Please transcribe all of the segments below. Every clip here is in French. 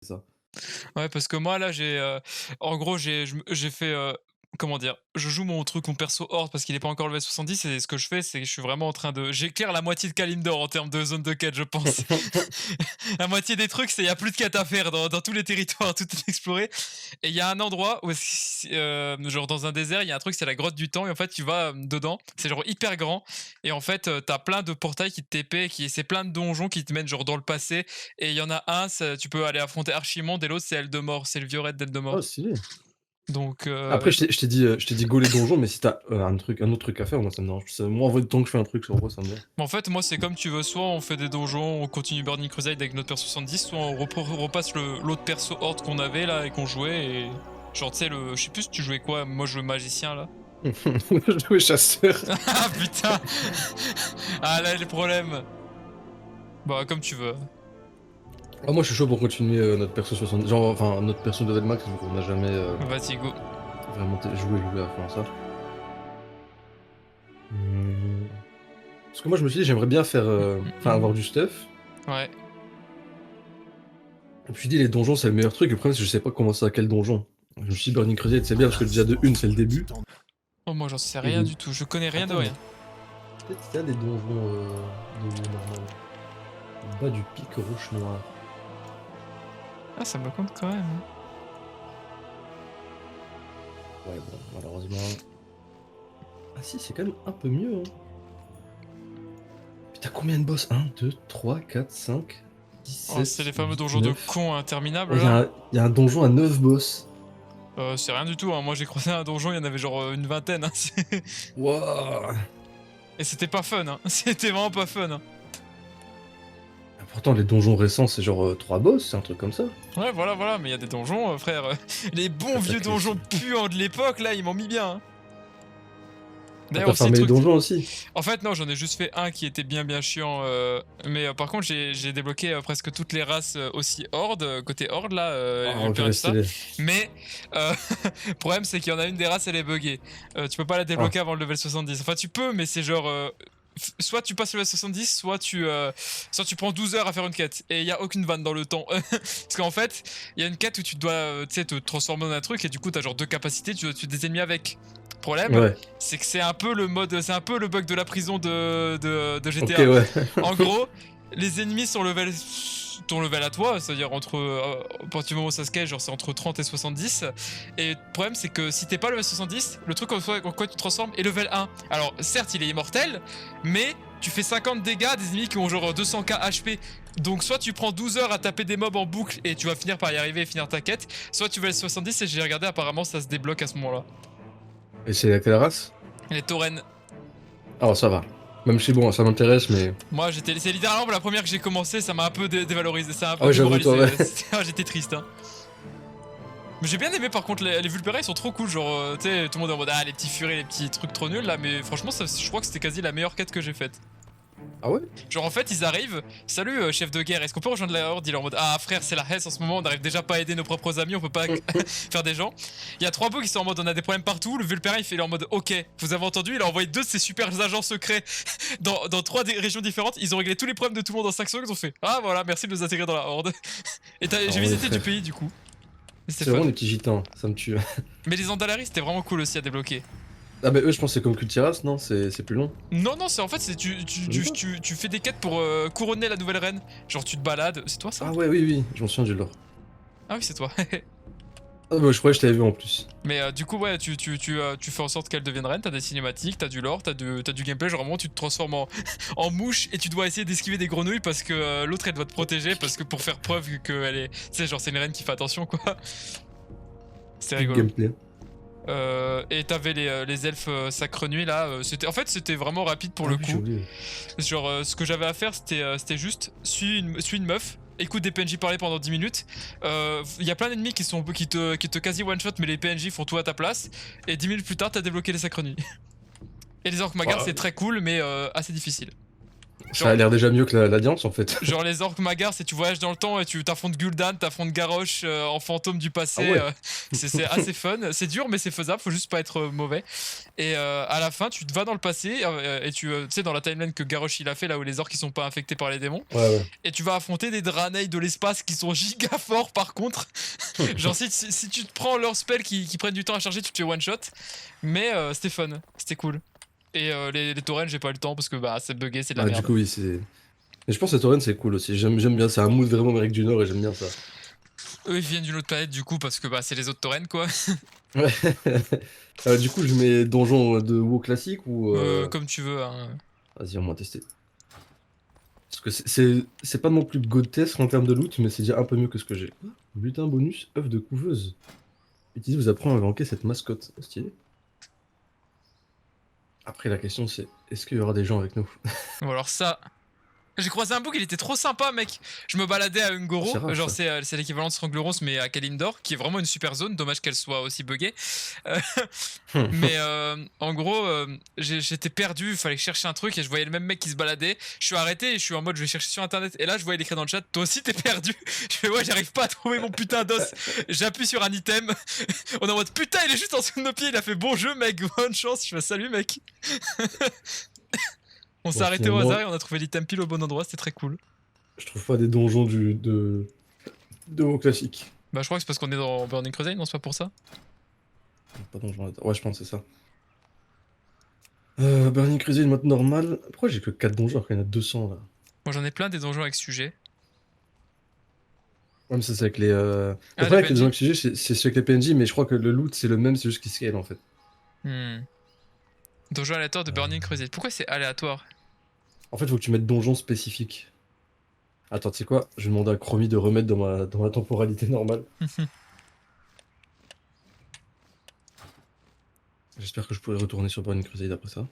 ça. Ouais, parce que moi là en gros j'ai fait, comment dire? Je joue mon perso horde parce qu'il est pas encore level 70 et ce que je fais, c'est que je suis vraiment en train de j'éclaire la moitié de Kalimdor en termes de zone de quête, je pense. La moitié des trucs, c'est il y a plus de quêtes à faire dans tous les territoires, tout est exploré et il y a un endroit où genre dans un désert, il y a un truc, c'est la grotte du temps et en fait, tu vas, dedans, c'est genre hyper grand et en fait, tu plein de portails qui te TP qui c'est plein de donjons qui te mènent genre dans le passé et il y en a un, tu peux aller affronter Archimonde et l'autre, c'est Eldemort, c'est le vieux raid Oh d'Eldemort. stylé. Donc Après je t'ai dit go les donjons, mais si t'as un autre truc à faire, moi ça me dérange plus. Moi en vrai tant que je fais un truc sur moi ça me va. en fait, moi, c'est comme tu veux, soit on fait des donjons, on continue Burning Crusade avec notre perso 70, soit on repasse l'autre perso horde qu'on avait là et qu'on jouait et genre tu sais je sais plus si tu jouais quoi, moi je jouais magicien là. Je jouais chasseur. Ah putain. Ah là les problèmes. Bah comme tu veux. Ah moi je suis chaud pour continuer notre perso 60, genre enfin notre perso de level max vu qu'on n'a jamais Vas-y go. vraiment joué à fond à ça. Mmh. Parce que moi je me suis dit j'aimerais bien faire enfin avoir du stuff. Ouais. Je me suis dit les donjons c'est le meilleur truc, le problème c'est que je sais pas commencer à quel donjon. Je me suis dit Burning Crusade c'est bien parce que déjà de une c'est le début. Oh moi j'en sais Et rien de... du tout, je connais rien de Attends mais rien. peut-être qu'il y a des donjons normaux. Bas du pic roche noire. Ah ça me compte quand même, hein. Ouais bon malheureusement. Ah si c'est quand même un peu mieux hein. Putain combien de boss? 1, 2, 3, 4, 5, Oh, c'est 17, les fameux 8, donjons de 9. cons Oh interminables il y, là. y a un donjon à 9 boss. C'est rien du tout, hein. Moi j'ai croisé un donjon, il y en avait genre une vingtaine, hein. Wouah. Et c'était pas fun, hein. C'était vraiment pas fun, hein. Pourtant les donjons récents c'est genre 3 boss, c'est un truc comme ça. Ouais, voilà, voilà, mais il y a des donjons, frère. Les bons vieux donjons Cataclysme. puants de l'époque, là, ils m'ont mis bien, hein. Ah D'ailleurs t'as aussi, le farmé les truc. donjons aussi? En fait, non, j'en ai juste fait un qui était bien chiant. Mais par contre, j'ai débloqué presque toutes les races aussi horde, côté horde, là, les Oh Vulpères et purée tout ça. stylé. Mais, le problème, c'est qu'il y en a une des races, elle est buggée. Tu peux pas la Ah. débloquer avant le level 70. Enfin, tu peux, mais c'est genre. Soit tu passes le level 70, soit tu prends 12 heures à faire une quête. Et il y a aucune vanne dans le temps. Parce qu'en fait, il y a une quête où tu dois tu sais, te transformer en un truc et du coup, t'as genre deux capacités, tu dois tuer des ennemis avec. Problème, Ouais. c'est que c'est un peu le mode, c'est un peu le bug de la prison de Ok GTA. ouais. En gros, les ennemis sont ton level à toi, c'est-à-dire entre, à partir du moment où ça se cache, genre c'est entre 30 et 70. Et le problème, c'est que si t'es pas level 70, le truc en quoi tu te transformes est level 1. Alors, certes, il est immortel, mais tu fais 50 dégâts à des ennemis qui ont genre 200k HP. Donc, soit tu prends 12 heures à taper des mobs en boucle et tu vas finir par y arriver et finir ta quête, soit tu vas level 70 et j'ai regardé, apparemment, ça se débloque à ce moment-là. Et c'est à quelle race? Les taurennes. Alors ça va. Même si bon ça m'intéresse mais... Moi, c'est littéralement la première que j'ai commencé, ça m'a un peu dévalorisé, ça m'a un Ah peu ouais j'avoue toi démoralisé. ouais. J'étais triste, hein. Mais j'ai bien aimé par contre, les Vulpera ils sont trop cool, genre, tu sais, tout le monde est en mode, ah, les petits furets, les petits trucs trop nuls là, mais franchement, je crois que c'était quasi la meilleure quête que j'ai faite. Ah ouais? Genre, en fait, ils arrivent, salut chef de guerre, est-ce qu'on peut rejoindre la horde? Il est en mode, ah frère, c'est la hesse en ce moment, on n'arrive déjà pas à aider nos propres amis, on peut pas faire des gens. Il y a 3 bugs qui sont en mode, on a des problèmes partout, le Vulpera il est en mode, ok, vous avez entendu, il a envoyé 2 de ses super agents secrets dans 3 régions différentes, ils ont réglé tous les problèmes de tout le monde en 5 secondes, ils ont fait, ah voilà, merci de nous intégrer dans la horde. Et j'ai Alors les visité du frères. pays du coup. Et c'était C'est vraiment fun. des petits gitans, ça me tue. Mais les Andalari c'était vraiment cool aussi à débloquer. Ah bah eux je pense que c'est comme Cultiras non? C'est plus long. Non, non, c'est en fait, Même pas. tu fais des quêtes pour couronner la nouvelle reine. Genre, tu te balades. C'est toi ça? Ah ouais oui oui, je m'en souviens du lore. Ah oui, c'est toi. Ah bah je croyais que je t'avais vu en plus. Mais du coup, ouais, tu fais en sorte qu'elle devienne reine. T'as des cinématiques, t'as du lore, t'as du gameplay. Genre, vraiment, tu te transformes en mouche et tu dois essayer d'esquiver des grenouilles parce que l'autre elle doit te protéger. Parce que pour faire preuve qu'elle est. Tu sais, genre, c'est une reine qui fait attention, quoi. C'était Peak rigolo. gameplay. Et t'avais les elfes sacre nuit là. En fait, c'était vraiment rapide pour Ah le oui j'ai coup. oublié. Genre, ce que j'avais à faire, c'était juste suis une meuf, écoute des PNJ parler pendant 10 minutes. Il y a plein d'ennemis qui te quasi one-shot, mais les PNJ font tout à ta place. Et 10 minutes plus tard, t'as débloqué les sacres nuits. Et les orques magards, Ah, c'est très cool, mais assez difficile. Ça a l'air déjà mieux que l'Alliance en fait. Genre les orques Magar, c'est tu voyages dans le temps et tu t'affrontes Gul'dan, t'affrontes Garrosh en fantôme du Ah passé. ouais. C'est assez fun. C'est dur mais c'est faisable, faut juste pas être mauvais. Et à la fin, tu te vas dans le passé et tu sais dans la timeline que Garrosh il a fait là où les orques qui sont pas infectés par les démons. Ouais, ouais. Et tu vas affronter des Draenei de l'espace qui sont giga forts par contre. Genre si tu te prends leurs spells qui prennent du temps à charger, tu te fais one shot. Mais c'était fun, c'était cool. Et les taurennes, j'ai pas eu le temps parce que bah c'est buggé, c'est de la Bah, du merde. coup, oui, c'est. Mais je pense que Torrent c'est cool aussi. J'aime bien. C'est un mood vraiment Amérique du Nord et j'aime bien ça. Eux ils viennent d'une autre planète du coup parce que bah c'est les autres taurennes quoi. Ouais. Du coup, je mets donjon de WoW classique ou. Comme tu veux. Hein. Vas-y, on va tester. Parce que c'est pas non plus grotesque en termes de loot, mais c'est déjà un peu mieux que ce que j'ai. Butin bonus, œuf de couveuse. Utilisez vous apprend à manquer cette mascotte. Stylé. Après, la question c'est est-ce qu'il y aura des gens avec nous? Bon alors ça. J'ai croisé un bouc, il était trop sympa, mec. Je me baladais à Oh, c'est Ungoro, rare genre ça. c'est l'équivalent de Strangleros, mais à Kalimdor, qui est vraiment une super zone. Dommage qu'elle soit aussi buggée. Euh, mais en gros, j'étais perdu, il fallait chercher un truc et je voyais le même mec qui se baladait. Je suis arrêté et je suis en mode je vais chercher sur internet. Et là, je voyais l'écrit dans le chat, toi aussi t'es perdu. Je fais ouais, j'arrive pas à trouver mon putain d'os. J'appuie sur un item. On est en mode putain, il est juste en dessous de nos pieds. Il a fait bon jeu, mec, bonne chance. Je fais salut, mec. On s'est Bon, arrêté au hasard finalement, et on a trouvé l'item pile au bon endroit, c'était très cool. je trouve pas des donjons de WoW classique. Bah, je crois que c'est parce qu'on est dans Burning Crusade, non, c'est pas pour ça. Pas donjon. Ouais, je pense que c'est ça. Burning Crusade mode normal. Pourquoi j'ai que 4 donjons alors qu'il y en a 200 là? Moi, j'en ai plein des donjons avec sujet. Ouais, mais ça, c'est avec les. Le Ah, problème les avec les donjons PNJ. avec sujet, c'est avec les PNJ, mais je crois que le loot c'est le même, c'est juste qu'il scale en fait. Hmm. Donjon aléatoire de Euh, Burning Crusade. Pourquoi c'est aléatoire? En fait, faut que tu mettes donjon spécifique. Attends, tu sais quoi? Je vais demander à Chromie de remettre dans ma temporalité normale. J'espère que je pourrai retourner sur Burning Crusade après ça.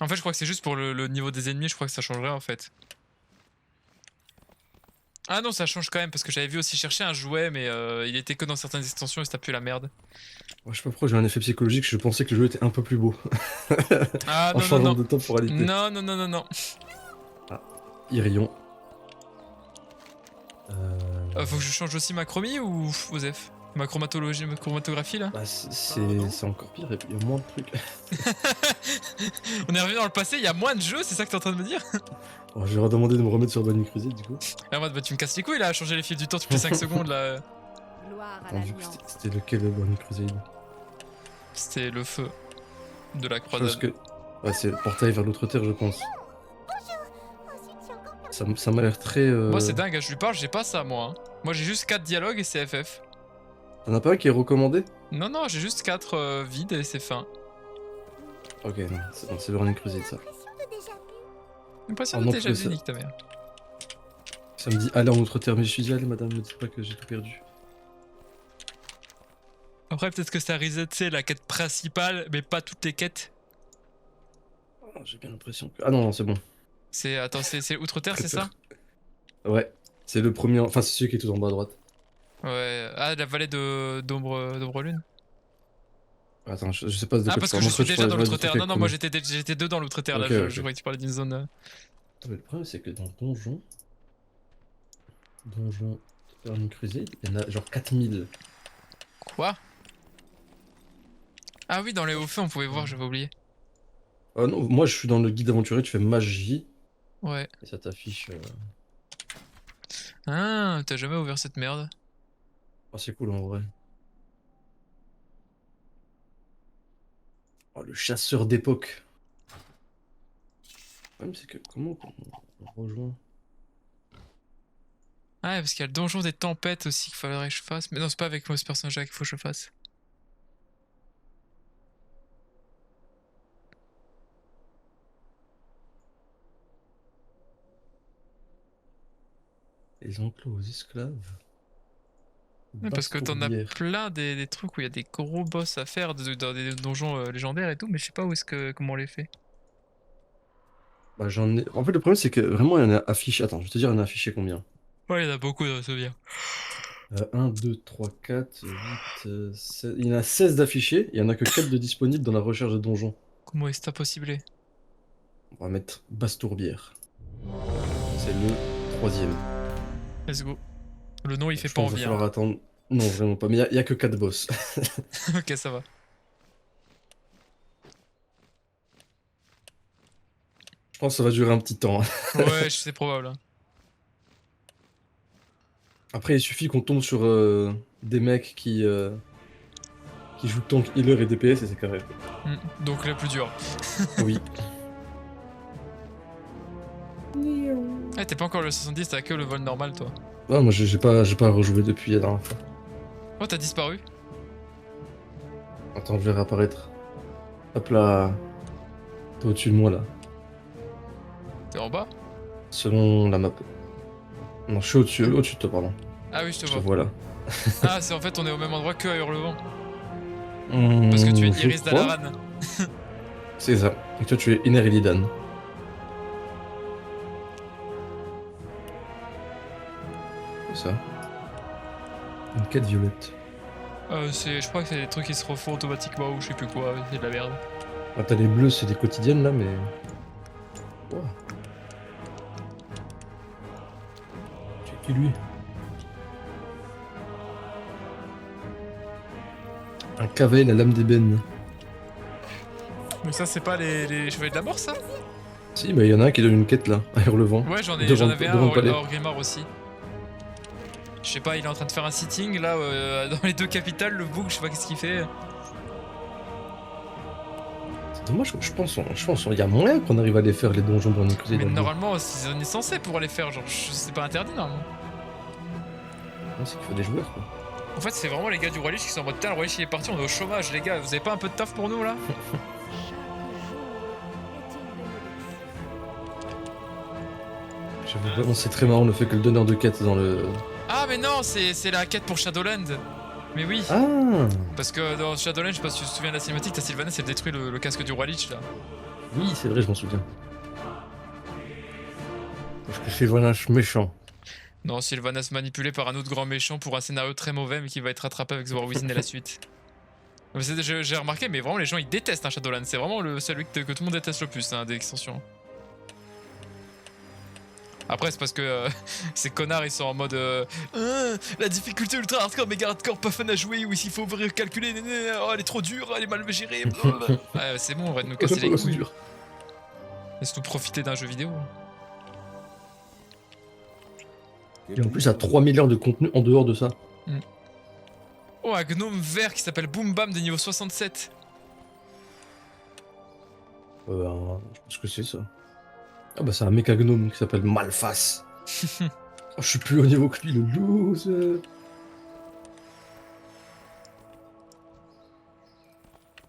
En fait, je crois que c'est juste pour le niveau des ennemis, je crois que ça changerait en fait. Ah non, ça change quand même, parce que j'avais vu aussi chercher un jouet, mais il était que dans certaines extensions et ça pue la merde. Ouais, je sais pas pourquoi j'ai un effet psychologique, je pensais que le jeu était un peu plus beau. Ah En non, non, changeant non. de temporalité. Non, non, non, non, non. Ah, Irion. Faut que je change aussi ma chromie ou Osef? Ma chromatologie, ma chromatographie là? Bah, c'est encore pire, il y a moins de trucs. On est revenu dans le passé, il y a moins de jeux, c'est ça que t'es en train de me dire? Oh, je vais leur demander de me remettre sur Burning Crusade du coup. Ah, moi, bah, tu me casses les couilles là, à changer les fils du temps toutes les 5 secondes là. Gloire à Attends, du coup, l'Alliance. c'était lequel le Burning Crusade? C'était le feu de la Je pense croisade. que. Ouais, c'est le portail vers l'autre terre, je pense. Ça m'a l'air très. Moi, c'est dingue, je lui parle, j'ai pas ça moi. Hein. Moi, j'ai juste 4 dialogues et c'est FF. T'en as pas un qui est recommandé? Non, non, j'ai juste 4 vides et c'est fin. Ok, non, c'est Burning Crusade ça. Impression Oh de non, déjà parce que vu, nique ta mère. Ça me dit aller en outre terre, mais je suis dit allez madame, ne dites pas que j'ai tout perdu. Après, peut-être que ça reset, tu sais, la quête principale, mais pas toutes les quêtes. Oh, j'ai bien l'impression que. Ah non, non, c'est bon. C'est. Attends, c'est Outre-Terre, c'est ça? Ouais, c'est le premier. Enfin, c'est celui qui est tout en bas à droite. Ouais. Ah, la vallée d'Ombre Lune. Attends, je sais pas de Ah, quoi tu parce que parles. je Moi, suis je déjà parlais dans vraiment du l'Outre-Terre. truc Non, avec non, moi Chromie. j'étais deux dans l'Outre-Terre là, Ok, je ok. croyais que tu parlais d'une zone. Attends, mais le problème, c'est que dans Donjon. Donjon. Burning Crusade, il y en a genre 4000. Quoi? Ah oui, dans les hauts feux, on pouvait voir, j'avais oublié. Ah non, moi je suis dans le guide aventurier, tu fais magie Ouais. et ça t'affiche. Ah, t'as jamais ouvert cette merde. Oh, c'est cool en vrai. Oh, le chasseur d'époque. Le problème, c'est que comment on rejoint. Ah, ouais, parce qu'il y a le donjon des tempêtes aussi qu'il faudrait que je fasse. Mais non, c'est pas avec moi ce personnage-là qu'il faut que je fasse. Les enclos aux esclaves. Ouais, parce Basse que t'en as tourbière. plein des trucs où il y a des gros boss à faire dans des donjons légendaires et tout, mais je sais pas où est-ce que comment on les fait. Bah, j'en ai. En fait, le problème, c'est que vraiment, il y en a affiché. Attends, je vais te dire, il y en a affiché combien. Ouais, il y en a beaucoup dans ce bien. 1, 2, 3, 4, 8, 16. Il y en a 16 d'affichés, il y en a que 4 de disponibles dans la recherche de donjons. Comment est-ce que t'as possible? On va mettre Basse-Tourbière. C'est le troisième. Let's go. Le nom il fait Je pas pense qu'il va envie, hein. falloir attendre. Non, vraiment pas. Mais il y a que 4 boss. Ok, ça va. Je pense que ça va durer un petit temps. Ouais, c'est probable, hein. Après, il suffit qu'on tombe sur des mecs qui jouent tank, healer et DPS et c'est carré. Donc la plus dure. Oui. Ah, t'es pas encore le 70, t'as que le vol normal, toi. Ah, moi, j'ai pas rejoué depuis la dernière fois. Oh, t'as disparu? Attends, je vais réapparaître. Hop là. T'es au-dessus de moi, là. T'es en bas? Selon la map. Non, je suis au-dessus de toi, pardon. Ah oui, je te Je te vois. vois là. Ah, c'est en fait, on est au même endroit que à Hurlevent. Parce que tu es Je Iris crois. Dalaran. C'est ça. Et toi, tu es Iner Illidan. C'est ça. Une quête violette. Je crois que c'est des trucs qui se refont automatiquement ou je sais plus quoi, c'est de la merde. Ah, t'as les bleus, c'est des quotidiennes là, mais. Wow. C'est qui lui? Un Cavell, la lame d'ébène. Mais ça, c'est pas les chevaliers de la mort, ça? Si, bah il y en a un qui donne une quête là, à Hurlevent. Ouais, Devant, j'en avais un devant le palais. à Orgrimmar aussi. Je sais pas, il est en train de faire un sitting là dans les deux capitales, le bouc, je sais pas qu'est-ce qu'il fait. C'est dommage, je pense qu'il y a moyen qu'on arrive à les faire les donjons dans Nicosia. Mais normalement, on est censé pouvoir les faire, genre, c'est pas interdit normalement. C'est qu'il faut des joueurs quoi. En fait, c'est vraiment les gars du Roi Lich qui sont en mode putain, le Roi Lich il est parti, on est au chômage, les gars, vous avez pas un peu de taf pour nous là? J'avoue vraiment, c'est très marrant le fait que le donneur de quête dans le. Ah, mais non, c'est la quête pour Shadowland. Mais oui, Ah parce que dans Shadowland, je sais pas si tu te souviens de la cinématique, t'as Sylvanas, elle détruit le casque du Roi Lich là. oui, c'est vrai, je m'en souviens. Parce que c'est voilà, méchant. Non, Sylvanas manipulé par un autre grand méchant pour un scénario très mauvais, mais qui va être rattrapé avec War Within et la suite. J'ai remarqué, mais vraiment, les gens ils détestent un Shadowland. C'est vraiment celui que tout le monde déteste le plus, hein, des extensions. Après, c'est parce que ces connards ils sont en mode la difficulté ultra hardcore, méga hardcore, pas fun à jouer, ou il faut calculer, oh, elle est trop dure, elle est mal gérée. Ouais, c'est bon, on va nous casser les Oh, c'est couilles. dur. Laisse-nous profiter d'un jeu vidéo. Et en plus, il y a 3 milliards de contenu en dehors de ça. Oh, un gnome vert qui s'appelle Boom Bam de niveau 67. Je pense que c'est ça. Ah bah c'est un méca gnome qui s'appelle Malface. Oh, je suis plus au niveau que lui, le loser.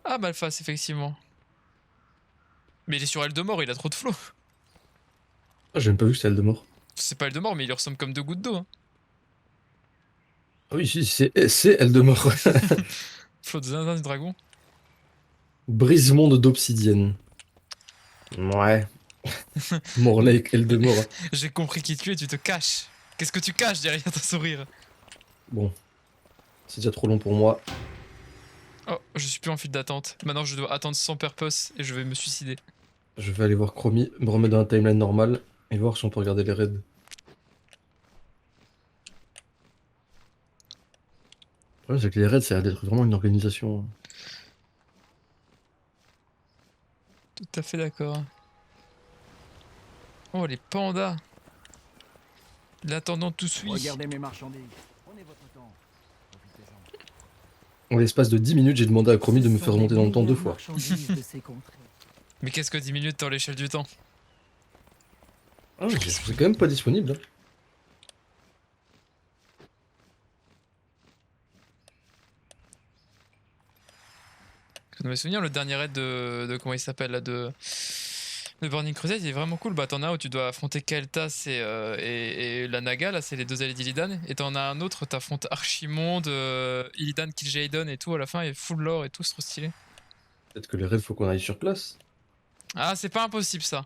Ah, Malphas, effectivement. Mais il est sur Eldemort, il a trop de flow. Ah, j'ai même pas vu que c'était Eldemort. C'est pas Eldemort, mais il lui ressemble comme deux gouttes d'eau. Hein. Ah oui, si, c'est Eldemort. Flow de zinzin du dragon. Brise-monde d'obsidienne. Ouais. Morley et Eldemort. J'ai compris qui tu es, tu te caches. Qu'est-ce que tu caches derrière ton sourire? Bon. C'est déjà trop long pour moi. Oh, je suis plus en file d'attente. Maintenant, je dois attendre sans purpose et je vais me suicider. Je vais aller voir Chromie, me remettre dans la timeline normale et voir si on peut regarder les raids. Le problème, c'est que les raids, ça a l'air d'être vraiment une organisation. Tout à fait d'accord. Oh, les pandas. L'intendant tout suit. Regardez mes marchandises. Prenez votre temps. Profitez-en. En l'espace de 10 minutes, j'ai demandé à Chromie de me faire remonter dans le temps 2 fois. Mais qu'est-ce que 10 minutes dans l'échelle du temps? Ah, c'est quand même pas disponible. Hein. Je me souviens, le dernier raid de comment il s'appelle là, de Burning Crusade, il est vraiment cool. Bah, t'en as un où tu dois affronter Kael'thas et la Naga, là, c'est les deux alliés d'Illidan. Et t'en as un autre où t'affrontes Archimonde, Illidan, Kil'jaeden et tout à la fin, et full lore et tout, c'est trop stylé. Peut-être que les raids, faut qu'on aille sur place. Ah, c'est pas impossible ça.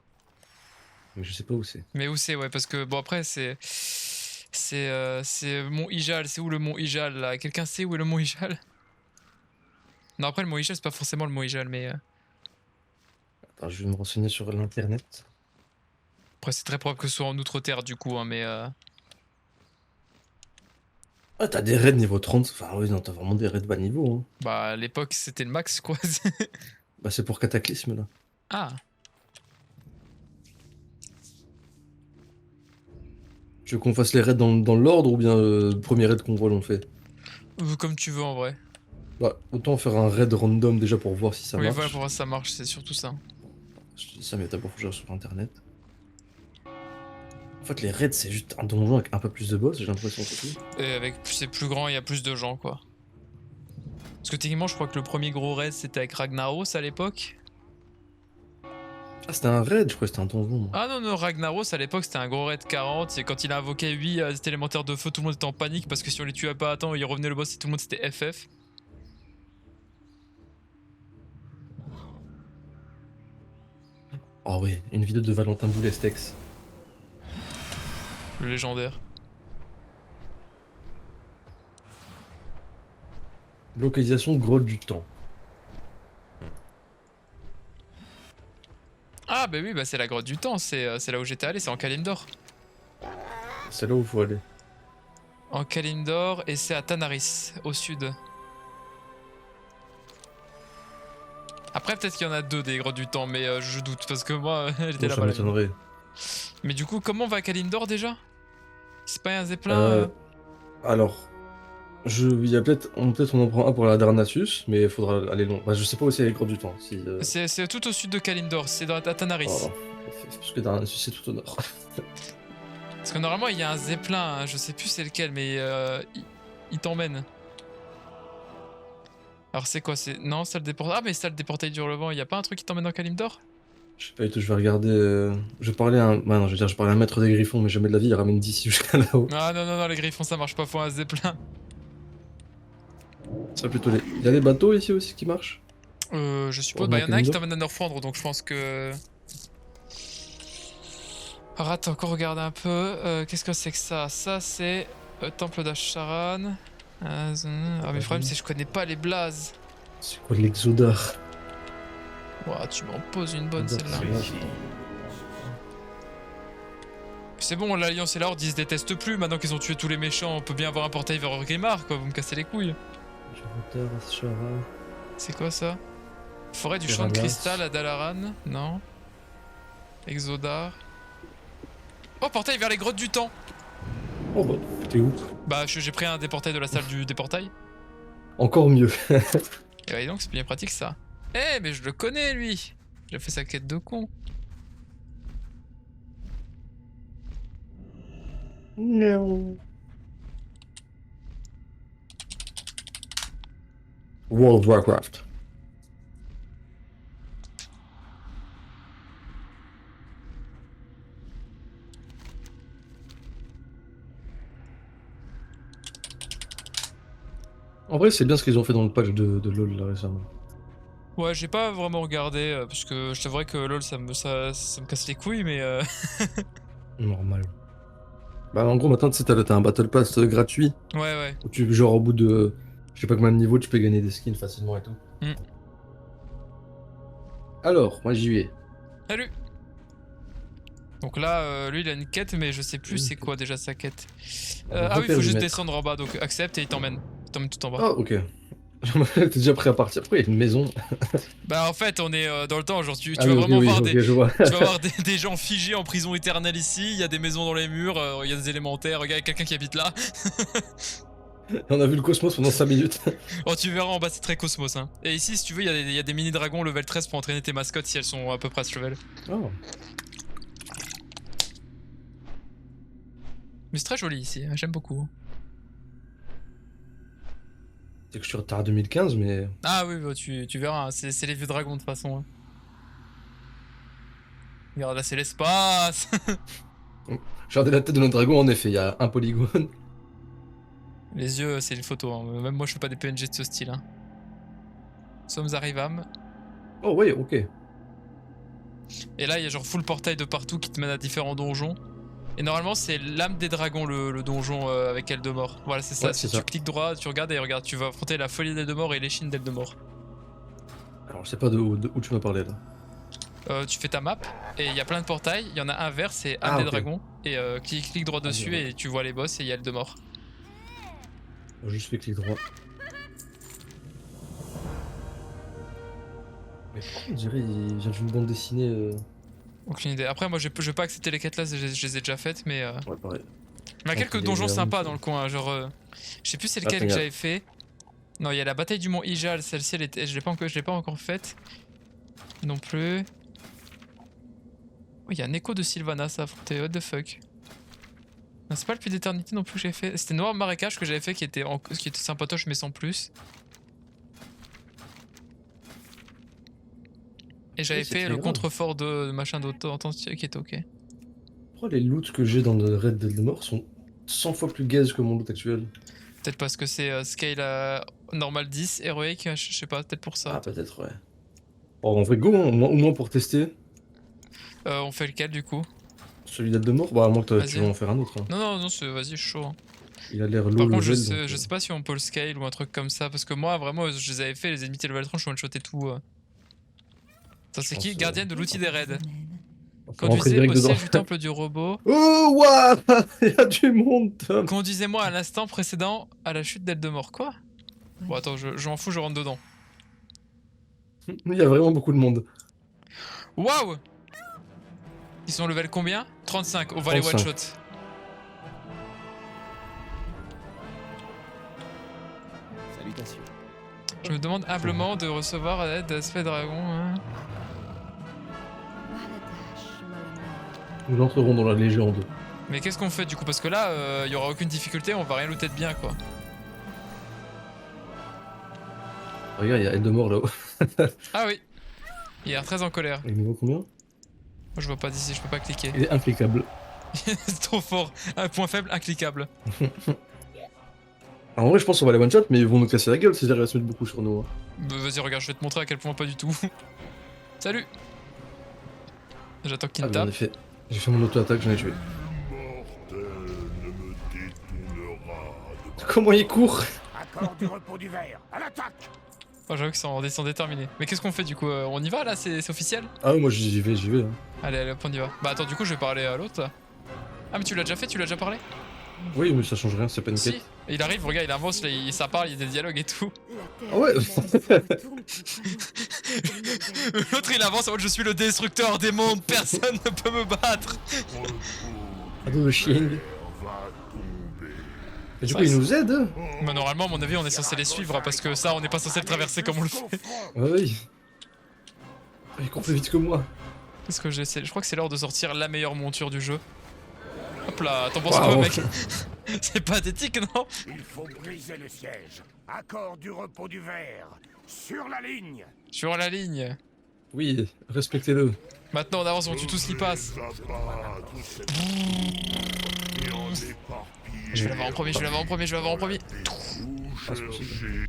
Mais je sais pas où c'est. Mais où c'est, ouais, parce que bon, après, c'est Mont Ijal. C'est où le Mont Ijal là? Quelqu'un sait où est le Mont Ijal? Non, après, le Mont Ijal, c'est pas forcément le Mont Ijal, mais. Attends, je vais me renseigner sur l'internet. Après, c'est très probable que ce soit en Outre-Terre du coup, hein, mais. Ah, t'as des raids niveau 30. Enfin, oui, non, t'as vraiment des raids bas niveau. Hein. Bah, à l'époque, c'était le max quoi. Bah, c'est pour Cataclysme là. Ah, Tu veux qu'on fasse les raids dans l'ordre ou bien premier raid qu'on voit l'on fait? comme tu veux en vrai. Bah, autant faire un raid random déjà pour voir si ça Oui, marche. voilà, pour voir si ça marche, c'est surtout ça. Je dis ça, mais d'abord, faut que je regarde sur internet. En fait, les raids, c'est juste un donjon avec un peu plus de boss, j'ai l'impression, c'est tout. Et avec c'est plus grand, il y a plus de gens quoi. Parce que techniquement, je crois que le premier gros raid c'était avec Ragnaros à l'époque. Ah, c'était un raid, je crois que c'était un donjon. Moi. Ah non, non, Ragnaros à l'époque c'était un gros raid 40. Et quand il a invoqué 8 élémentaires de feu, tout le monde était en panique parce que si on les tuait pas à temps, il revenait le boss et tout le monde c'était FF. Oh, oui, une vidéo de Valentin Boulestex. Le légendaire. Localisation grotte du temps. Ah bah oui, bah c'est la grotte du temps, c'est là où j'étais allé, c'est en Kalimdor. C'est là où faut aller. En Kalimdor et c'est à Tanaris, au sud. Après peut-être qu'il y en a deux des grottes du temps, mais je doute parce que moi j'étais Bon, ça là-bas. la nuit. m'étonnerait. Mais du coup, comment on va à Kalimdor déjà? C'est pas un zeppelin Alors, il y a peut-être on en prend un pour la Darnassus, mais il faudra aller long. Bah, je sais pas où c'est les grottes du temps. Si, C'est tout au sud de Kalimdor, c'est à Tanaris. oh, parce que Darnassus, c'est tout au nord. Parce que normalement il y a un zeppelin, hein, je sais plus c'est lequel, mais il t'emmène. Alors c'est quoi? C'est non, salle des portails. Ah mais salle des portails du relevant, y a pas un truc qui t'emmène dans Kalimdor? Je sais pas du tout, je vais regarder. Je vais parler à un. Ouais, non, je veux dire, je parlais à un maître des griffons, mais jamais de la vie, il ramène d'ici jusqu'à là-haut. Ah non non non, les griffons ça marche pas, faut un zeppelin. Ça serait plutôt les. Il y a des bateaux ici aussi qui marchent? Je suppose, On bah a y en a un qui Kalimdor t'emmène à Norfandre, donc je pense que. Alors attends, encore regarder un peu. Qu'est-ce que c'est que ça? Ça c'est Temple d'Asharan. Ah mais le problème c'est que je connais pas les blazes. C'est quoi l'Exodar? Ouah, tu m'en poses une bonne celle-là. C'est bon, l'Alliance et la Horde ils se détestent plus. Maintenant qu'ils ont tué tous les méchants, on peut bien avoir un portail vers Orgrimmar quoi, vous me cassez les couilles. C'est quoi ça? Forêt du champ de Terranas. cristal à Dalaran? Non. Exodar. Oh, portail vers les grottes du temps! Oh bah, t'es où? Bah, j'ai pris un des portails de la salle des portails. Encore mieux. Et bah, donc, c'est bien pratique ça. Eh, mais je le connais lui! J'ai fait sa quête de con. Non. World of Warcraft. En vrai, c'est bien ce qu'ils ont fait dans le patch de LoL là récemment. Ouais, j'ai pas vraiment regardé, parce que je t'avouerais que LoL ça me casse les couilles, mais Normal. Bah, en gros, maintenant, tu sais, t'as un Battle Pass gratuit ouais, ouais. où tu, genre, au bout de je sais pas combien de niveaux, tu peux gagner des skins facilement et tout. Mm. Alors, moi j'y vais. Salut! Donc là, lui il a une quête, mais je sais plus Une c'est quête. quoi déjà sa quête. Alors, Ah oui, il faut juste périmètre. descendre en bas, donc accepte et il t'emmène. Il t'emmène tout en bas. Ah, ok. T'es déjà prêt à partir. Pourquoi il y a une maison? Bah en fait on est dans le temps, genre tu Ah vas oui, vraiment ok, oui, voir ok, je vois. tu vas voir des gens figés en prison éternelle ici, il y a des maisons dans les murs, il y a des élémentaires, regarde, il y a quelqu'un qui habite là. On a vu le cosmos pendant 5 minutes. Oh tu verras en bas c'est très cosmos hein. Et ici si tu veux il y a des mini dragons level 13 pour entraîner tes mascottes si elles sont à peu près à ce level. Oh. Mais c'est très joli ici, hein, j'aime beaucoup. C'est que je suis retard 2015, mais. Ah oui bah, tu verras, hein, c'est les vieux dragons de toute façon. Hein. Regarde là c'est l'espace. J'ai regardé la tête de notre dragon, en effet, il y a un polygone. Les yeux c'est une photo, hein. Même moi je fais pas des PNG de ce style. Hein. Sommes arrivam. Oh, ouais, ok. Et là, il y a genre full portail de partout qui te mène à différents donjons. Et normalement, c'est l'âme des dragons, le donjon avec Eldemort. Voilà, c'est ça. Ouais, Si c'est tu ça. cliques droit, tu regardes et regarde, tu vas affronter la folie d'Eldemort et l'échine d'Eldemort. Alors, je sais pas de où tu m'as parlé là. Tu fais ta map et il y a plein de portails. Il y en a un vert, c'est âme Ah, des ok. dragons. Et clique droit dessus ouais. et tu vois les boss et il y a le de mort. J'ai juste fait clic droit. Mais pourquoi on dirait il vient d'une bande dessinée Aucune idée. Après, moi, je vais pas accepter les quêtes là, je les ai déjà faites, mais. Ouais, pareil. Il y a quelques les donjons vermines, sympas ça. dans le coin, genre. Je sais plus c'est lequel Attends, que y a- j'avais fait. Non, il y a la bataille du mont Ijal, celle-ci, je l'ai pas encore faite. Non plus. Oh, il y a un écho de Sylvanas à affronter, what the fuck. Non, c'est pas le puits d'éternité non plus que j'ai fait. C'était Noir Marécage que j'avais fait qui était sympatoche mais sans plus. Et j'avais c'est fait très le grave. contrefort de machin d'auto qui était ok. Pourquoi les loots que j'ai dans le Red Dead Mort sont 100 fois plus gaze que mon loot actuel? Peut-être parce que c'est scale normal 10, héroïque, je sais pas, peut-être pour ça. Ah, peut-être, ouais. Oh, en vrai, go, hein, au moins pour tester. On fait lequel du coup? Celui d'Ed de Mort, bah, à moins que tu Vas-y. veux en faire un autre. Hein. Non, vas-y, je suis chaud. Hein. Il a l'air low Par contre, level. je sais pas si on peut le scale ou un truc comme ça, parce que moi, vraiment, je les avais fait, les ennemis étaient level 30, je one-shotais tout. Attends, c'est qui? pense, Gardienne de l'outil des raids. Faut rentrer Conduisez direct au dedans. siège du temple du robot. Oh, waouh. Il y a du monde, Tom. Conduisez-moi à l'instant précédent à la chute d'Eldemort. Quoi? Bon, attends, je m'en fous, je rentre dedans. Il y a vraiment beaucoup de monde. Waouh! Ils sont level combien? 35, on va les 35. one-shot. Salutations. Je me demande humblement de recevoir à l'aide d'Aspect Dragon. Hein. Nous entrerons dans la légende. Mais qu'est-ce qu'on fait du coup? Parce que là, il y aura aucune difficulté, on va rien looter de bien quoi. Regarde, il y a Ed de Mort là-haut. Ah oui! Il est très en colère. Il est niveau combien? Moi je vois pas d'ici, je peux pas cliquer. Il est impeccable. C'est trop fort. Un point faible, incliquable. Alors, en vrai, je pense qu'on va les one-shot, mais ils vont nous casser la gueule si ils se mettre beaucoup sur nous. Hein. Bah, vas-y, regarde, je vais te montrer à quel point pas du tout. Salut! J'attends qu'il Ah, me mais en tape. effet, j'ai fait mon auto-attaque, j'en ai tué. Comment il court? Accord du repos du verre. À l'attaque. Oh, j'avoue que c'est en descend déterminé. Mais qu'est-ce qu'on fait du coup? On y va là? C'est officiel? Ah, ouais, moi j'y vais, j'y vais. Hein. Allez, hop, on y va. Bah attends, du coup, je vais parler à l'autre là. Ah, mais tu l'as déjà fait? Tu l'as déjà parlé? Oui, mais ça change rien, c'est pas une Si. quête. Il arrive, regarde, il avance, là, ça parle, il y a des dialogues et tout. Ah ouais. L'autre il avance en mode je suis le destructeur des mondes, personne ne peut me battre. Ado de chien. Et du Ça, coup, ils c'est- nous aident. Mais normalement, à mon avis, on est censé les suivre hein, parce que ça, on n'est pas censé le traverser comme on le fait. Ouais, oui. Il court plus vite que moi. Qu'est-ce que j'essaie? Je crois que c'est l'heure de sortir la meilleure monture du jeu. Hop là, t'en penses Waouh. quoi, mec? C'est pathétique, non? Il faut briser le siège. Accord du repos du verre. Sur la ligne. Sur la ligne. Oui, respectez-le. Maintenant, on avance, on tue tout ce qui passe. Je vais l'avoir en premier, je vais l'avoir en premier, je vais l'avoir en premier. Ah, c'est possible.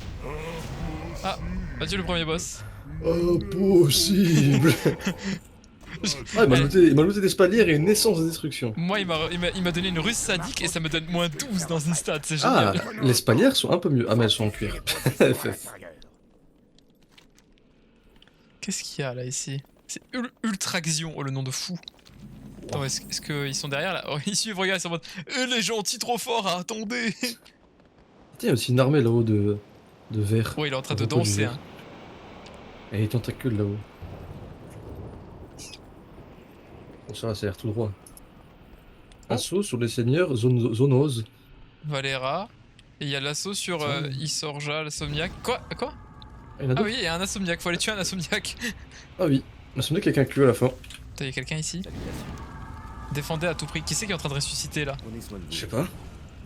Ah, vas-y le premier boss. Impossible. Ah, il m'a looté des spalières et une essence de destruction. Moi, il m'a donné une ruse sadique et ça me donne moins 12 dans une stat, c'est Ah, génial. les spalières sont un peu mieux. Ah, mais elles sont en cuir. Qu'est-ce qu'il y a là ici? C'est Ultraxion, oh le nom de fou. Attends, est-ce qu'ils sont derrière là? Oh, ils suivent, regarde, ils sont en mode les gentils trop forts, attendez! Tiens, il y a aussi une armée là-haut de verre. Ouais, il est en train de Repos du danser. verre. Hein. Et les tentacules là-haut. Bon, ça va, ça a l'air tout droit. Oh. Assaut sur les seigneurs zoonoses. Valera. Et il y a l'assaut sur Ça, Isorja, l'Assomniac. Quoi? Ah, il y en a Ah d'autres. oui, il y a un Assomniac, faut aller tuer un Assomniac. Ah oui. Il me semblait qu'il y a quelqu'un cul à la fin. T'as y a quelqu'un ici? Salutations. Défendez à tout prix. Qui c'est qui est en train de ressusciter là? Prenez soin de vous. Je sais pas.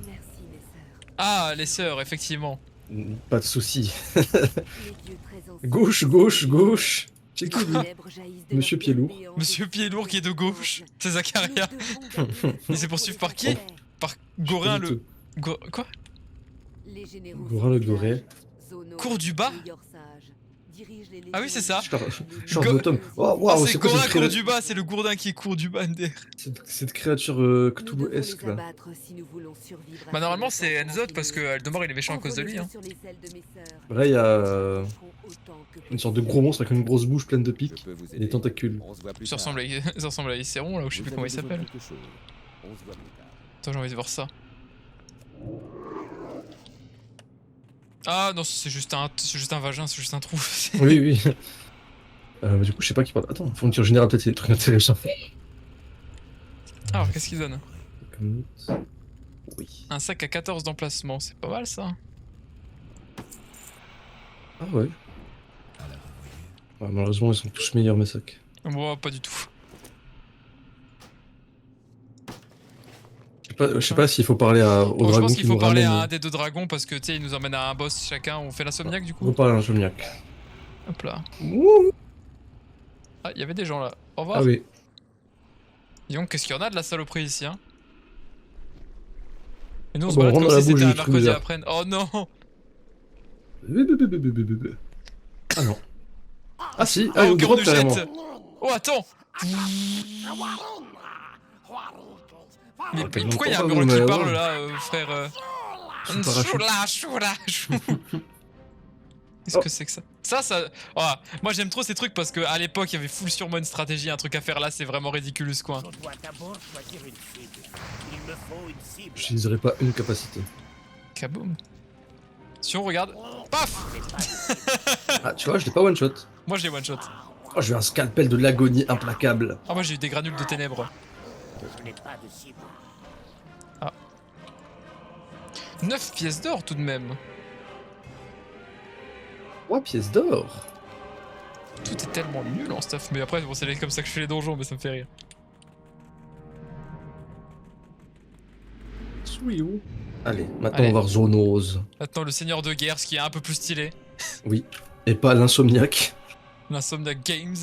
Merci, mes sœurs. Ah, les sœurs, effectivement. Pas de soucis. Les dieux très anciens. Gauche, gauche, gauche. C'est qui lui? Ténèbres jaillissent de Monsieur leur Pied-Lourd. cœur béant Monsieur des Pied-Lourd qui est de gauche. C'est Zacharia. Nous devons Il s'est poursuivi par qui? Par Gorin le. Quoi? Les généraux Gorin le Goré. Zonos, Cours du bas? meilleurs sages, Ah oui, c'est ça. Short Go- bottom. Oh, Ah, waouh, c'est c'est quoi Gorin cette court créature, du bas, c'est le gourdin qui court du bas, MDR. cette créature Cthulhu-esque là? Bah, normalement, c'est Enzoth parce que Eldemort il est méchant à cause de lui. Hein. Là, il y a une sorte de gros monstre avec une grosse bouche pleine de Je pics peux vous et aider. des tentacules. On se voit plus Ça tard. ressemble à, ça ressemble à Iceron là, ou je sais Vous plus comment avez il besoin de s'appelle. quelque chose. On se voit plus tard. Attends, j'ai envie de voir ça. Ah non, c'est juste un vagin, c'est juste un trou. Oui, oui. Du coup, je sais pas qui parle. Attends, fourniture générale, peut-être il y a des trucs intéressants. Alors, qu'est-ce qu'il donne? Comme note. Oui. Un sac à 14 d'emplacement, c'est pas mal ça. Ah ouais. Ouais, malheureusement, ils sont tous meilleurs, mes sacs. Moi, pas du tout. Je sais pas s'il faut parler au Bon, je dragon pense qui qu'il faut nous parler ramène. à un des deux dragons parce que tu sais, il nous emmène à un boss chacun. On fait l'insomniaque du On va coup. parler à un insomniaque. Hop là. Ouh. Ah, il y avait des gens là. Au revoir. Ah oui. Dis donc, qu'est-ce qu'il y en a de la saloperie ici, hein? Et nous, on Ah se bon, balade on rentre comme dans si la bouche c'était un du truc mercredi bizarre. après. Oh non! Ah non. Ah si, Ah, une au cœur grotte du carrément. jet! Oh, attends! Mais Ah, tellement pourquoi il y a un pas mur bon, qui mais parle ouais. là, frère? Choula. Qu'est-ce Oh. que c'est que ça? Ça. Oh, moi j'aime trop ces trucs parce qu'à l'époque il y avait full sûrement une stratégie, un truc à faire là, c'est vraiment ridicule ce coin. Je dois d'abord choisir une cible. Il me faut une cible. Je n'utiliserai pas une capacité. Kaboom. Si on regarde. Paf! Ah, tu vois, je l'ai pas one shot. Moi j'ai one shot. Oh, j'ai eu un scalpel de l'agonie implacable. Ah, moi j'ai eu des granules de ténèbres. Je n'ai pas de cible. 9 pièces d'or tout de même. 3 pièces d'or. Tout est tellement nul en stuff. Mais après, bon, c'est comme ça que je fais les donjons, mais ça me fait rire. Souillou. Allez, maintenant Allez. on va voir Zoonose. Maintenant, le seigneur de guerre, ce qui est un peu plus stylé. Oui. Et pas l'insomniaque. L'Insomniac Games.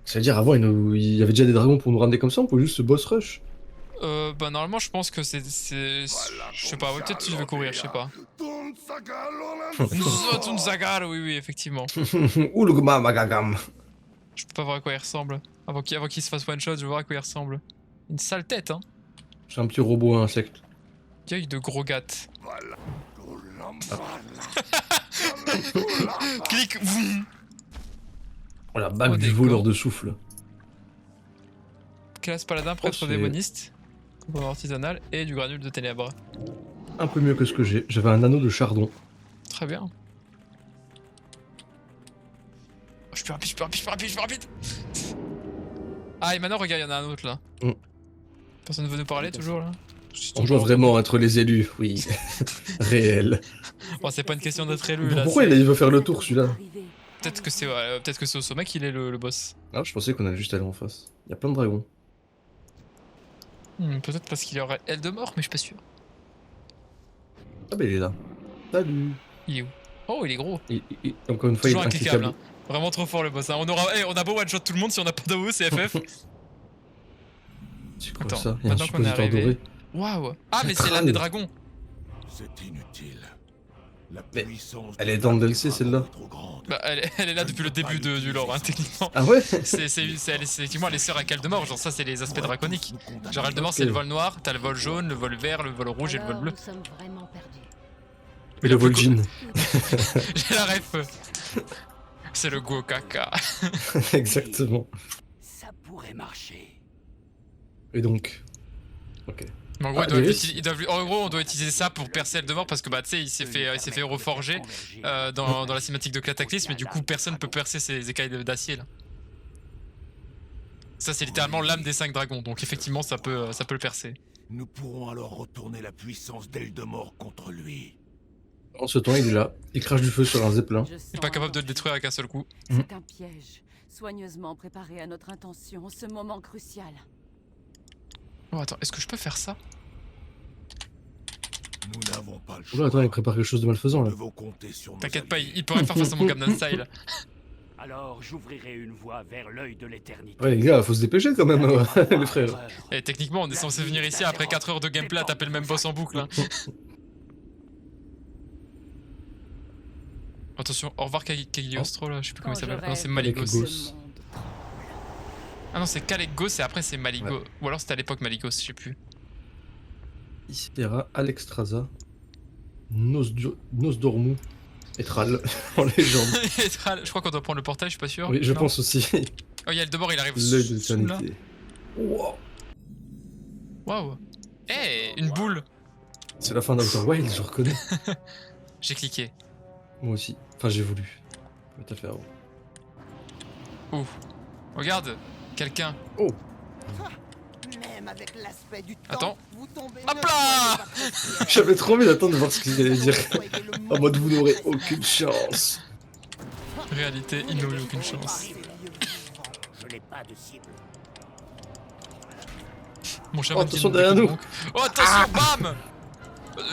C'est-à-dire, avant, il y avait déjà des dragons pour nous ramener comme ça, on pouvait juste se boss rush. Bah, normalement, je pense que c'est. Je sais pas, ouais, peut-être si je vais courir, je sais pas. Nzotunzagar, oui, effectivement. Oulugma magagam. Je peux pas voir à quoi il ressemble. Avant qu'il se fasse one shot, je vais voir à quoi il ressemble. Une sale tête, hein. C'est un petit robot insecte. Gueule de gros gâte. Clic. Vroom. Oh la bague Oh, du des voleur gants. de souffle. Classe paladin, prêtre c'est- démoniste. Composant artisanal et du granule de ténèbres. Un peu mieux que ce que j'ai. J'avais un anneau de chardon. Très bien. Oh, je suis plus rapide. Ah, et maintenant, regarde, il y en a un autre là. Mm. Personne ne veut nous parler toujours là? On doit vraiment être les élus, oui. Réel. Bon, c'est pas une question d'être élu Bon, là. pourquoi il veut faire le tour celui-là? Peut-être que c'est au sommet qu'il est le boss. Ah, je pensais qu'on allait juste aller en face. Il y a plein de dragons. Peut-être parce qu'il y aurait Eldemort, mais je suis pas sûr. Ah bah il est là. Salut. Il est où? Oh, il est gros. Encore une fois, il Toujours est incliquable. incliquable. Hein. Vraiment trop fort le boss. Hein. On a beau one shot tout le monde si on n'a pas d'AOE, c'est FF. C'est quoi Attends, ça? Il y a un maintenant qu'on est suppositoire arrivé. doré. Waouh. Ah, mais c'est crâne. l'âme des dragons. C'est inutile. La Mais puissance elle du est dans le dragon DLC, celle-là. est trop grande. Bah, elle est là depuis le début du lore, hein, techniquement. Ah ouais? C'est effectivement les sœurs avec Eldemort, genre ça c'est les aspects draconiques. Genre Eldemort c'est le vol noir, t'as le vol jaune, le vol vert, le vol rouge et le vol bleu. Nous sommes vraiment perdus. Et le plus Vol'jin. J'ai la ref. C'est le go caca. Exactement. Ça pourrait marcher. Et donc. Ok. Mais en gros, Ah, en gros, on doit utiliser ça pour percer Eldemort parce que bah tu sais, il s'est fait reforger dans la cinématique de Cataclysme, et du coup personne peut percer ses écailles d'acier là. Ça c'est littéralement l'âme des 5 dragons, donc effectivement ça peut le percer. Nous pourrons alors retourner la puissance d'Eldemort contre lui. En ce temps, il est là. Il crache du feu sur un zeppelin. Je Il est sens pas un capable de le danger. détruire avec un seul coup. C'est un piège, soigneusement préparé à notre intention en ce moment crucial. Oh attends, est-ce que je peux faire ça? Nous n'avons pas le choix. Oula, attends, il prépare quelque chose de malfaisant Nous là. devons compter sur nos T'inquiète pas, alliés. il peut rien faire face à mon Gamnan Style. Alors j'ouvrirai une voie vers l'œil de l'éternité. Ouais, les gars, faut se dépêcher quand même, les frères. Et techniquement, on est censé venir ici après 4 heures de gameplay à taper le même boss en boucle. Hein. Attention, au revoir Cagliostro là, je sais plus comment il Quand je s'appelle. Non, c'est rêve, Maligo. Caligos. ce monde tremble. Ah non, c'est Calegos et après c'est Maligo. Ou alors c'était à l'époque Maligos, je sais plus. Ispera, Alexstrasza, Nosdormu et Thrall en légende. Je crois qu'on doit prendre le portail, je suis pas sûr. Oui, je Non. pense aussi. Oh, il y a le Debord, il arrive L'œil de sous là. l'éternité. Wow. Waouh. Eh, une boule. C'est la fin d'Outer Wild, je reconnais. J'ai cliqué. Moi aussi. Enfin, j'ai voulu. Tout à fait avant. Ouh. Regarde, quelqu'un. Oh. Même avec l'aspect du temps, Attends. vous tombez. Hop ne là soyez pas trop fiers. J'avais trop envie d'attendre de voir ce qu'ils allaient dire. Soyez le En mode, vous n'aurez aucune chance. Réalité, il n'a eu aucune chance. Je n'ai pas de cible. Mon cher Oh, Mathieu, attention nous derrière écoute nous. donc. Oh, attention, bam.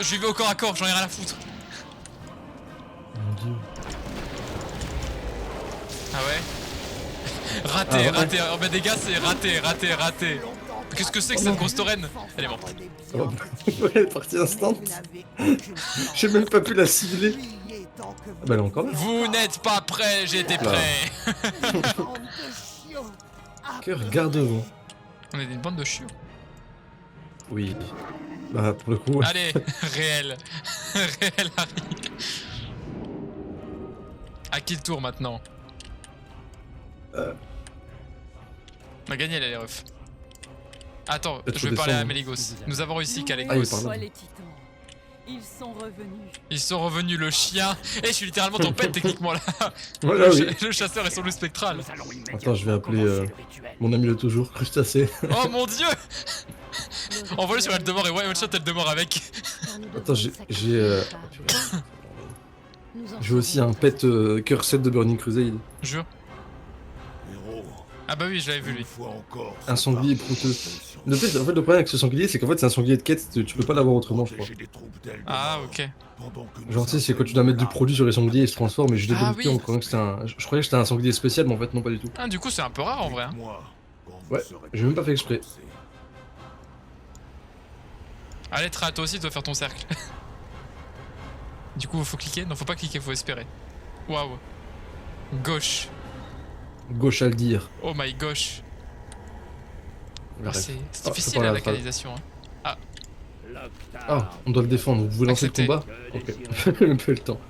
Je lui vais au corps à corps, j'en ai rien à foutre. Mon dieu. Ah ouais. Raté, Ah ouais. raté. Oh, mais des gars, c'est raté, raté, raté. Qu'est-ce que c'est que cette grosse taureine? Elle est morte. Oh, elle est partie instant. J'ai même pas pu la cibler. Ah bah elle est encore là. Vous n'êtes pas prêts, j'ai été Là. prêt. Cœur garde-vent. On est une bande de chiots. Oui. Bah pour le coup. Allez, réel. Réel arrive. À qui le tour maintenant? On a gagné là, les refs. Attends, Peut-être je vais faut parler à descendre. Mélégos. Nous avons réussi, Loué Calegos. Ah oui, soient pardon. les titans. Ils sont revenus. Ils sont revenus, le chien. Et je suis littéralement ton pet techniquement là. Voilà, oui. Le chasseur et son loup spectral. Nous allons immédiatement Attends, je vais appeler commencer le rituel. mon ami le toujours, crustacé. Oh mon dieu. Envoie-le sur Eldemort et ouais, one shot Eldemort avec. Attends, j'ai. J'ai aussi un pet cœur 7 de Burning Crusade. Jure. Héros, Ah bah oui, je l'avais vu une lui. fois encore. Un sanglier prouteux. Le fait, en fait, le problème avec ce sanglier, c'est qu'en fait, c'est un sanglier de quête, tu peux pas l'avoir autrement, je crois. Ah ok. Genre, tu sais, c'est quand tu dois mettre du produit sur les sangliers, ils se transforment, et je l'ai Ah débloqué oui. en croyant que c'était un. Je croyais que c'était un sanglier spécial, mais en fait, non, pas du tout. Ah du coup c'est un peu rare en vrai. Hein. Ouais, j'ai même pas fait exprès. Allez Tra, toi aussi tu dois faire ton cercle. Du coup faut cliquer? Non faut pas cliquer, faut espérer. Waouh. Gauche. Gauche à le dire. Oh my gosh. Ah, Bref. c'est Ah, difficile faut parler la à la phrase. localisation. Hein. Ah, on doit le défendre, vous pouvez lancer Accepté. le combat? Ok, j'ai même pas eu le temps.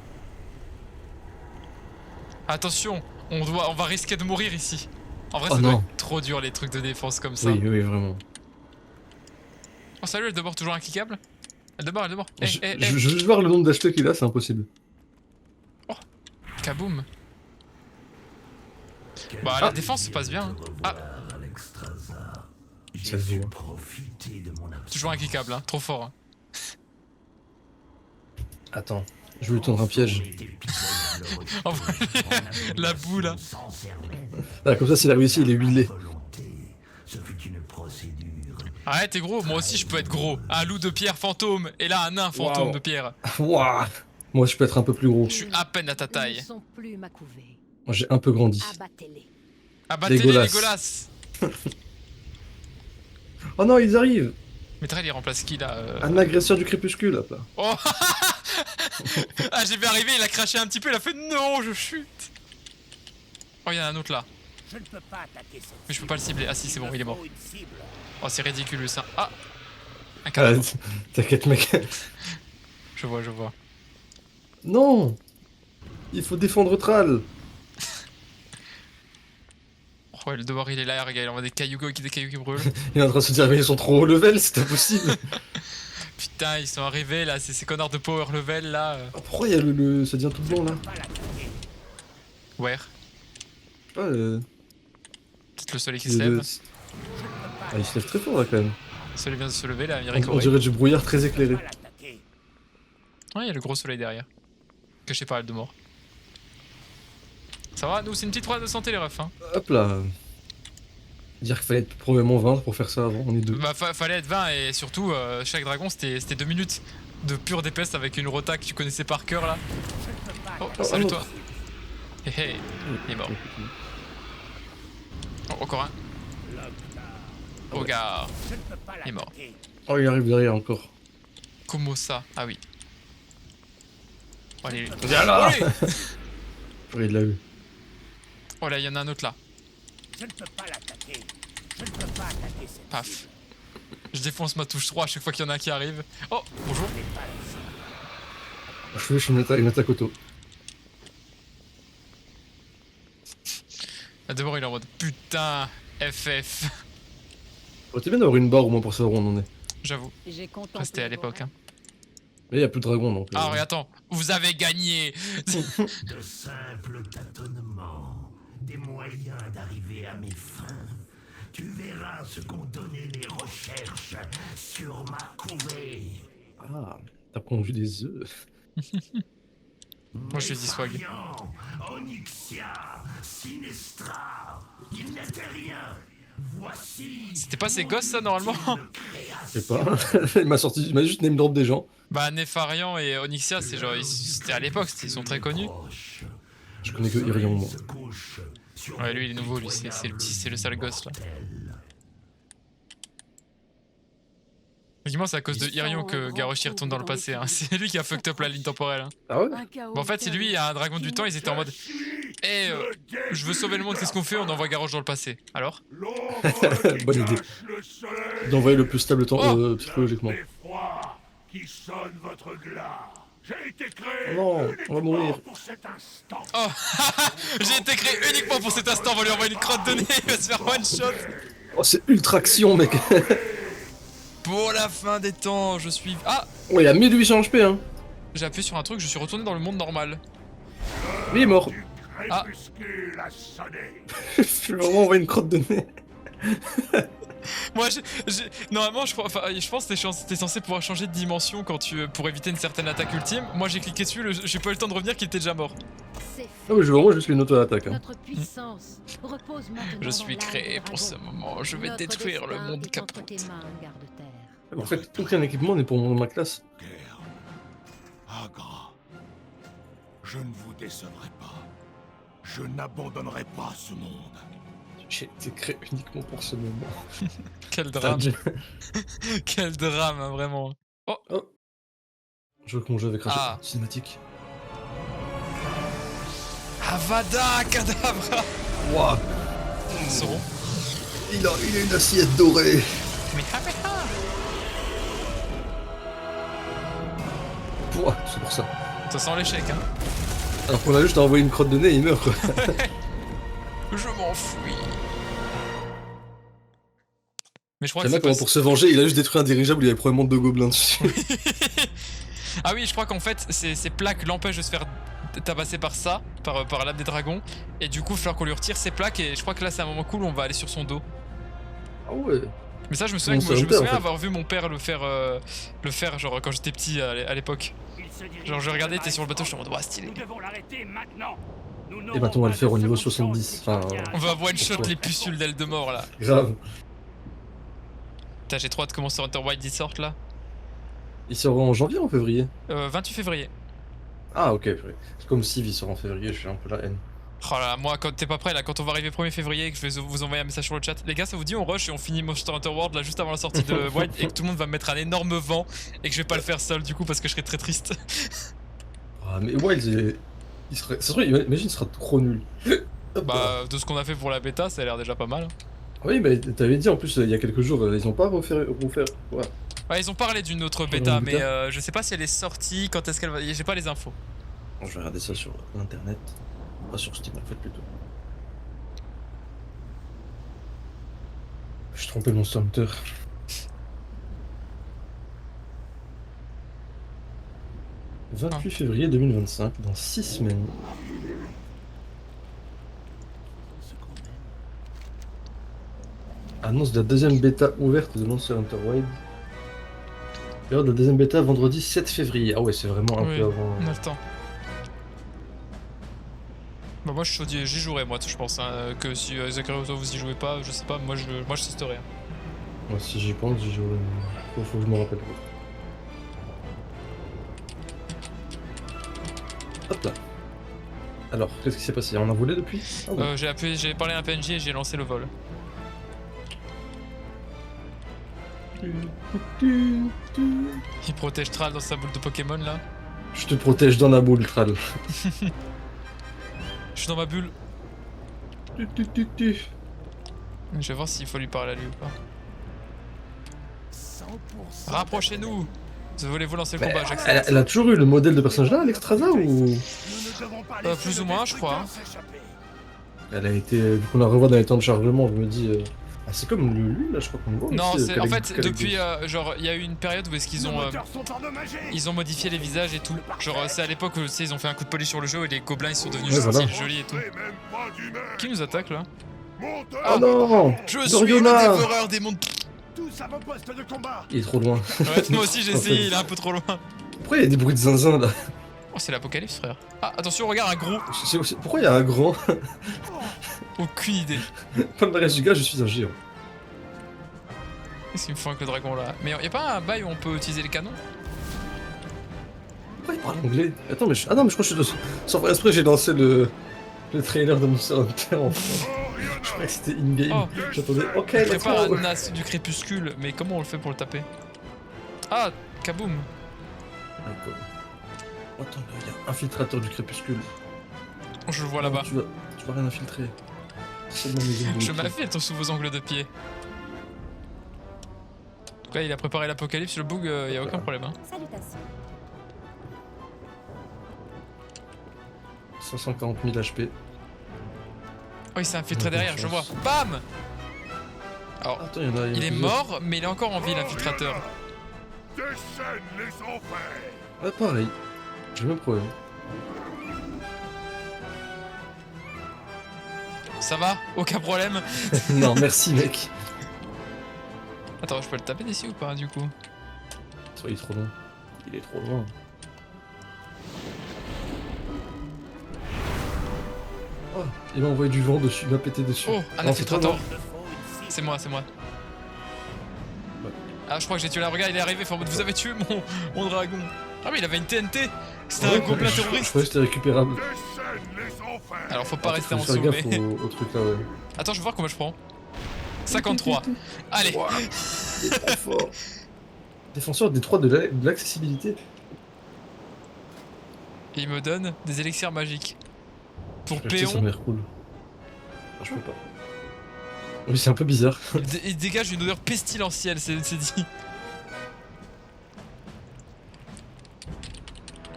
Attention, on va risquer de mourir ici. En vrai Oh ça doit non. être trop dur les trucs de défense comme ça. Oui, oui, vraiment. Oh salut, Eldemort toujours incliquable? Eldemort. Eh, Je eh, je eh. veux juste voir le nombre d'HP qu'il a, c'est impossible. Kaboom. Bah la défense se passe bien. Hein. Ah, Ça se voit. toujours incliquable, hein. Trop fort. Hein. Attends, je vais lui tendre un piège. Envoie la boue là. Ah, comme ça, s'il a réussi, il est huilé. Arrête, t'es gros, moi aussi je peux être gros. Un loup de pierre fantôme, et là un nain fantôme Wow. de pierre. Wouah. Moi, je peux être un peu plus gros. Je suis à peine à ta Ils ne taille. sont plus ma couvée. Moi, j'ai un peu grandi. Abattez-les. Abattez-les, Légolas. Légolas. Oh non, ils arrivent. Mais Trell il remplace qui là Un agresseur du crépuscule, hop là. Oh. Ah j'ai vu arriver, il a craché un petit peu, il a fait non, je chute. Oh il y en a un autre là. Je ne peux pas attaquer cette Mais je peux pas le cibler. Ah si c'est bon, il est mort. Faut une cible. Oh c'est ridicule ça. Ah. Un Ah, cadavre. T'inquiète, mec. Je vois. Non. Il faut défendre Thrall. Oh ouais, le devoir il est là, regarde, il envoie des cailloux qui brûlent. Il est en train de se dire, mais ils sont trop haut level, c'est impossible. Putain, ils sont arrivés là, c'est ces connards de power level là. Ah, pourquoi il y a le. Ça devient tout blanc là? Pas l'attaquer. Ouais, Je sais pas, peut-être le soleil qui se il, lève. Ah, il se lève très fort là quand même. Le soleil vient de se lever là, On Miracle. dirait du brouillard très éclairé. Pas l'attaquer. Ouais, il y a le gros soleil derrière. Caché par elle de mort. Ça va, nous c'est une petite phrase de santé les refs hein. Hop là. Dire qu'il fallait être probablement 20 pour faire ça avant, on est deux. Bah fallait être 20 et surtout chaque dragon c'était 2 minutes de pure DPS avec une rota que tu connaissais par cœur là. Oh, salut oh. toi. Hé hé, il est mort. Oh, encore un. Oh gars, Je ne peux pas il est mort. l'attaquer. Oh, il arrive derrière encore. Comment ça? Ah oui. Oh, allez, Viens là. allez. Il l'a eu. Oh là, il y en a un autre là. Je ne peux pas l'attaquer. Je ne peux pas attaquer cette Paf. cible. Je défonce ma touche 3 à chaque fois qu'il y en a un qui arrive. Oh, bonjour. Ce n'est pas la cible. Je fais une attaque auto. Là, d'abord, il est en mode putain, FF. C'était bien d'avoir une barre au moins pour savoir où on en est. J'avoue. J'ai contemplé Après, c'était à l'époque. Hein. Mais il y a plus de dragons donc. Ah, oui, attends. Vous avez gagné. De simples tâtonnements, des moyens d'arriver à mes fins. Tu verras ce qu'ont donné mes recherches sur ma couvée. Ah, t'as pondu des œufs. Moi, je lui dis swag. Variant, Onyxia, Sinestra, il n'était rien. Voici. C'était pas ces gosses, ça, normalement? Je sais pas. Il m'a juste name drop des gens. Bah, Nefarian et Onyxia, c'est genre. C'était à l'époque, ils sont très connus. Je connais que Irion, moi. Ouais, lui, il est nouveau, lui, c'est le petit, c'est le sale gosse là. Dis-moi, c'est à cause de Irion que Garrosh retourne dans le passé. Hein. C'est lui qui a fucked up la ligne temporelle. Hein. Ah ouais? Bon, en fait, c'est lui, il y a un dragon du temps, ils étaient en mode. Eh, je veux sauver le monde, qu'est-ce qu'on fait? On envoie Garrosh dans le passé. Alors? Bonne idée. D'envoyer le plus stable temps psychologiquement. L'effroi qui sonne votre glas. J'ai été créé Non, on va mourir. pour cet instant. Oh, j'ai été créé uniquement pour cet instant, on va lui envoyer une crotte de nez, il va se faire one shot. Oh, c'est ultra action, mec. Pour la fin des temps, je suis. Ah! Oh, il a 1800 HP, hein. J'ai appuyé sur un truc, je suis retourné dans le monde normal. Il est mort. Ah. Crépuscule a sonné. Je vais vraiment envoyer une crotte de nez. Moi, normalement, je pense que t'es censé pouvoir changer de dimension quand pour éviter une certaine attaque ultime. Moi, j'ai cliqué dessus, j'ai pas eu le temps de revenir qu'il était déjà mort. Ah oui, je veux vraiment juste une auto-attaque. Hein. Notre puissance repose maintenant Je suis dans l'âme créé des pour ce dragons. moment, je vais Notre détruire le destin monde est entre capote. tes mains, garde-terre. En fait, aucun équipement n'est pour ma classe. Guerre. Agra. Je ne vous décevrai pas. Je n'abandonnerai pas ce monde. J'ai été créé uniquement pour ce moment. Quel drame. Quel drame, hein, vraiment. Oh, Je veux que mon jeu avec Rachel. Ah. Cinématique. Avada Kedavra. Waouh. Sauron. Il a une assiette dorée. Mais Pouah, c'est pour ça. ça sent l'échec, hein. Alors qu'on a juste envoyé une crotte de nez et il meurt, quoi. Je m'enfuis. Mais je crois que J'aime c'est bien comment pas... pour se venger, il a juste détruit un dirigeable où il y avait probablement 2 gobelins dessus. Ah oui, je crois qu'en fait, ces plaques l'empêchent de se faire tabasser par ça, par l'âme des dragons. Et du coup, il va falloir qu'on lui retire ses plaques. Et je crois que là, c'est un moment cool où on va aller sur son dos. Ah ouais. Mais ça, je me souviens, Monster je me Hunter, souviens en fait. avoir vu mon père le faire genre quand j'étais petit à l'époque. Genre, je regardais, t'es sur le bateau, je suis en mode, ouais, stylé. Nous devons l'arrêter maintenant. Et maintenant on va le faire au niveau 70. Enfin, On va one shot les pustules d'ailes de mort là. grave. Putain, j'ai trop hâte que Monster Hunter Wilds y sorte là. Il sort en janvier ou en février? 28 février. Ah ok, c'est comme Civ, il sort en février, je suis un peu la haine. Oh là là, moi, quand t'es pas prêt là, quand on va arriver 1er février et que je vais vous envoyer un message sur le chat. Les gars, ça vous dit, on rush et on finit Monster Hunter World là juste avant la sortie de Wild et que tout le monde va me mettre un énorme vent et que je vais pas le faire seul du coup parce que je serais très triste. Ah mais Wild, il serait... Ça serait... Imagine, il sera trop nul. Bah, de ce qu'on a fait pour la bêta, ça a l'air déjà pas mal. Oui, mais t'avais dit en plus il y a quelques jours, ils ont pas refaire. Ouais. Ouais, ils ont parlé d'une autre bêta, mais je sais pas si elle est sortie, quand est-ce qu'elle va. J'ai pas les infos. Bon, je vais regarder ça sur internet. Pas sur Steam en fait plutôt. Je suis trompé Monster Hunter. « 28 février 2025, dans 6 semaines. » Annonce de la deuxième bêta ouverte de Monster Hunter Wilds. Période de la deuxième bêta vendredi 7 février. Ah ouais, c'est vraiment un Oui, peu avant. on a le temps. Bah, moi je suis chaud, j'y jouerai moi, je pense. Hein, que si Zachary toi vous y jouez pas, je sais pas, moi je testerai. Hein. Moi, si j'y pense, j'y jouerai. Faut que je me rappelle. Hop là. Alors, qu'est-ce qui s'est passé? On a volé depuis? Ah ouais. J'ai parlé à un PNJ et j'ai lancé le vol. Il protège Thrall dans sa boule de Pokémon là. Je te protège dans la boule, Thrall. Je suis dans ma bulle. Tu. Je vais voir s'il faut lui parler à lui ou pas. 100% Rapprochez-nous. Voulez-vous lancer le Mais combat? elle, J'accepte. elle a toujours eu le modèle de personnage là, Alexstrasza, ou Nous ne devons pas laisser plus le ou moins, je destructeur crois. s'échapper. elle a été, vu qu'on la revoit dans les temps de chargement, je me dis, ah c'est comme lui là, je crois qu'on le voit Non, aussi, c'est en fait Caligos. depuis genre il y a eu une période où est-ce qu'ils Nos ont moteurs sont endommagés. ils ont modifié les visages et tout. Genre c'est à l'époque où tu sais, ils ont fait un coup de polish sur le jeu et les gobelins ils sont devenus Ouais, voilà. gentils, jolis et tout. Et même pas d'humains. Qui nous attaque là? Monteurs. Oh non, Je suis Doriana. le dévoreur des mondes. Tous à vos postes de combat. Il est trop loin. Ouais, moi aussi j'ai essayé, il est un peu trop loin. Pourquoi il y a des bruits de zinzin là? Oh c'est l'apocalypse frère. Ah attention regarde un gros. Pourquoi il y a un grand? Aucune idée. Pas le reste du gars, je suis un géant. Qu'est-ce qu'il me faut avec le dragon là? Mais y a pas un bail où on peut utiliser les canons? Pourquoi il parle anglais? Attends, mais ah non, mais je crois que je suis sans faire exprès, j'ai lancé le trailer de Monster Hunter en France. Je croyais que c'était in-game. Oh. J'attendais, ok, Je let's prépare go. un as du crépuscule, mais comment on le fait pour le taper? Ah, kaboom. D'accord. Attends, là, il y a un infiltrateur du crépuscule. Je le vois là-bas. Tu vas rien infiltrer. Seulement mes zombies. Je m'infiltre sous vos angles de pied. En tout cas, il a préparé l'apocalypse, le bug, y a aucun problème. Hein. Salutations. 540 000 HP. Oh, il s'est infiltré Ouais, derrière, je vois. chance. Bam! Alors, Attends, il y en a. il est mort, mais il est encore en vie, l'infiltrateur. Déchaîne les enfers. Ah, pareil. J'ai le même problème. Ça va? Aucun problème? Non, merci, mec. Attends, je peux le taper d'ici ou pas, du coup? Il est trop loin. Il est trop loin. Oh, il m'a envoyé du vent dessus, il m'a pété dessus. Oh, un Non, c'est toi, infiltrateur. non C'est moi, c'est moi. Ouais. Ah, je crois que j'ai tué la regarde, il est arrivé, enfin, vous avez tué mon dragon. Ah, mais il avait une TNT! C'était Ouais, un gobelin je terroriste! croyais que c'était récupérable. Déchaîne les enfers. Alors, faut pas rester en Faut faire dessous, gaffe mais. au truc là, ouais. Attends, je vais voir combien je prends. 53. Allez! Ouah, il est trop fort. Défenseur des 3 de l'accessibilité. Et il me donne des élixirs magiques. Pour Je vais acheter, ça Péon, m'a l'air cool. Ah, je peux pas. Oui, c'est un peu bizarre. il dégage une odeur pestilentielle, c'est dit.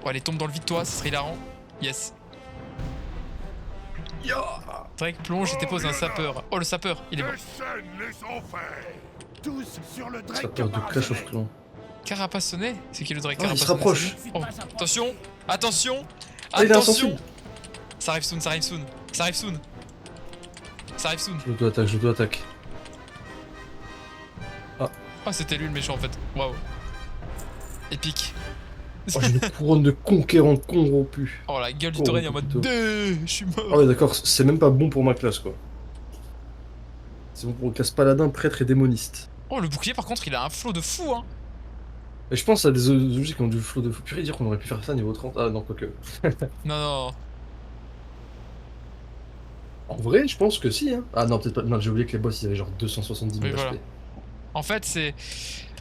Oh, allez, tombe dans le vide, toi, ça serait hilarant. Yes. Drake plonge et dépose un sapeur. Oh, le sapeur, il est mort. Déchaîne les enfers. Tous sur le Ça Drake peur de Clash of Clans. Carapassonné? C'est qui le Drake Ah, il se carapassonné? rapproche. Oh, attention! Attention! Ah, il est Attention! insensible. Ça arrive soon, ça arrive soon. Ça arrive soon. Ça arrive soon. Je dois attaque. Oh, c'était lui le méchant en fait. Waouh. Épique. Oh, j'ai une couronne de conquérant corrompu. Oh, la gueule du Oh, taureau en mode plutôt. je suis mort. Ah ouais, d'accord, c'est même pas bon pour ma classe, quoi. C'est bon pour une classe paladin, prêtre et démoniste. Oh, le bouclier par contre, il a un flow de fou hein. Et je pense à des objets qui ont du flow de fou. Purée, dire qu'on aurait pu faire ça niveau 30. Ah non, quoique. Non, non. En vrai, je pense que si, hein. Ah non, peut-être pas. Non, j'ai oublié que les boss ils avaient genre 270 000 Oui, HP. voilà. En fait, c'est.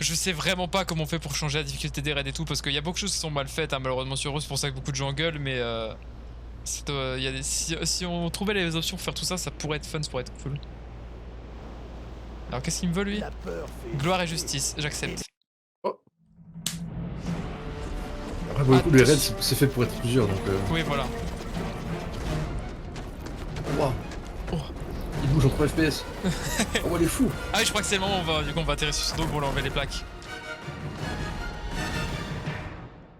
Je sais vraiment pas comment on fait pour changer la difficulté des raids et tout, parce qu'il y a beaucoup de choses qui sont mal faites, hein, malheureusement sur eux, c'est pour ça que beaucoup de gens gueulent, mais il y a des... si on trouvait les options pour faire tout ça, ça pourrait être fun, ça pourrait être cool. Alors qu'est-ce qu'il me veut lui? La peur fait Gloire et justice, j'accepte. Après, pour le coup, les raids c'est fait pour être plusieurs donc. Oui, voilà. Waouh! Oh. Il bouge en 3 FPS! Oh, il est fou! Ah oui, je crois que c'est le moment où du coup, on va atterrir sur son dos pour lui enlever les plaques.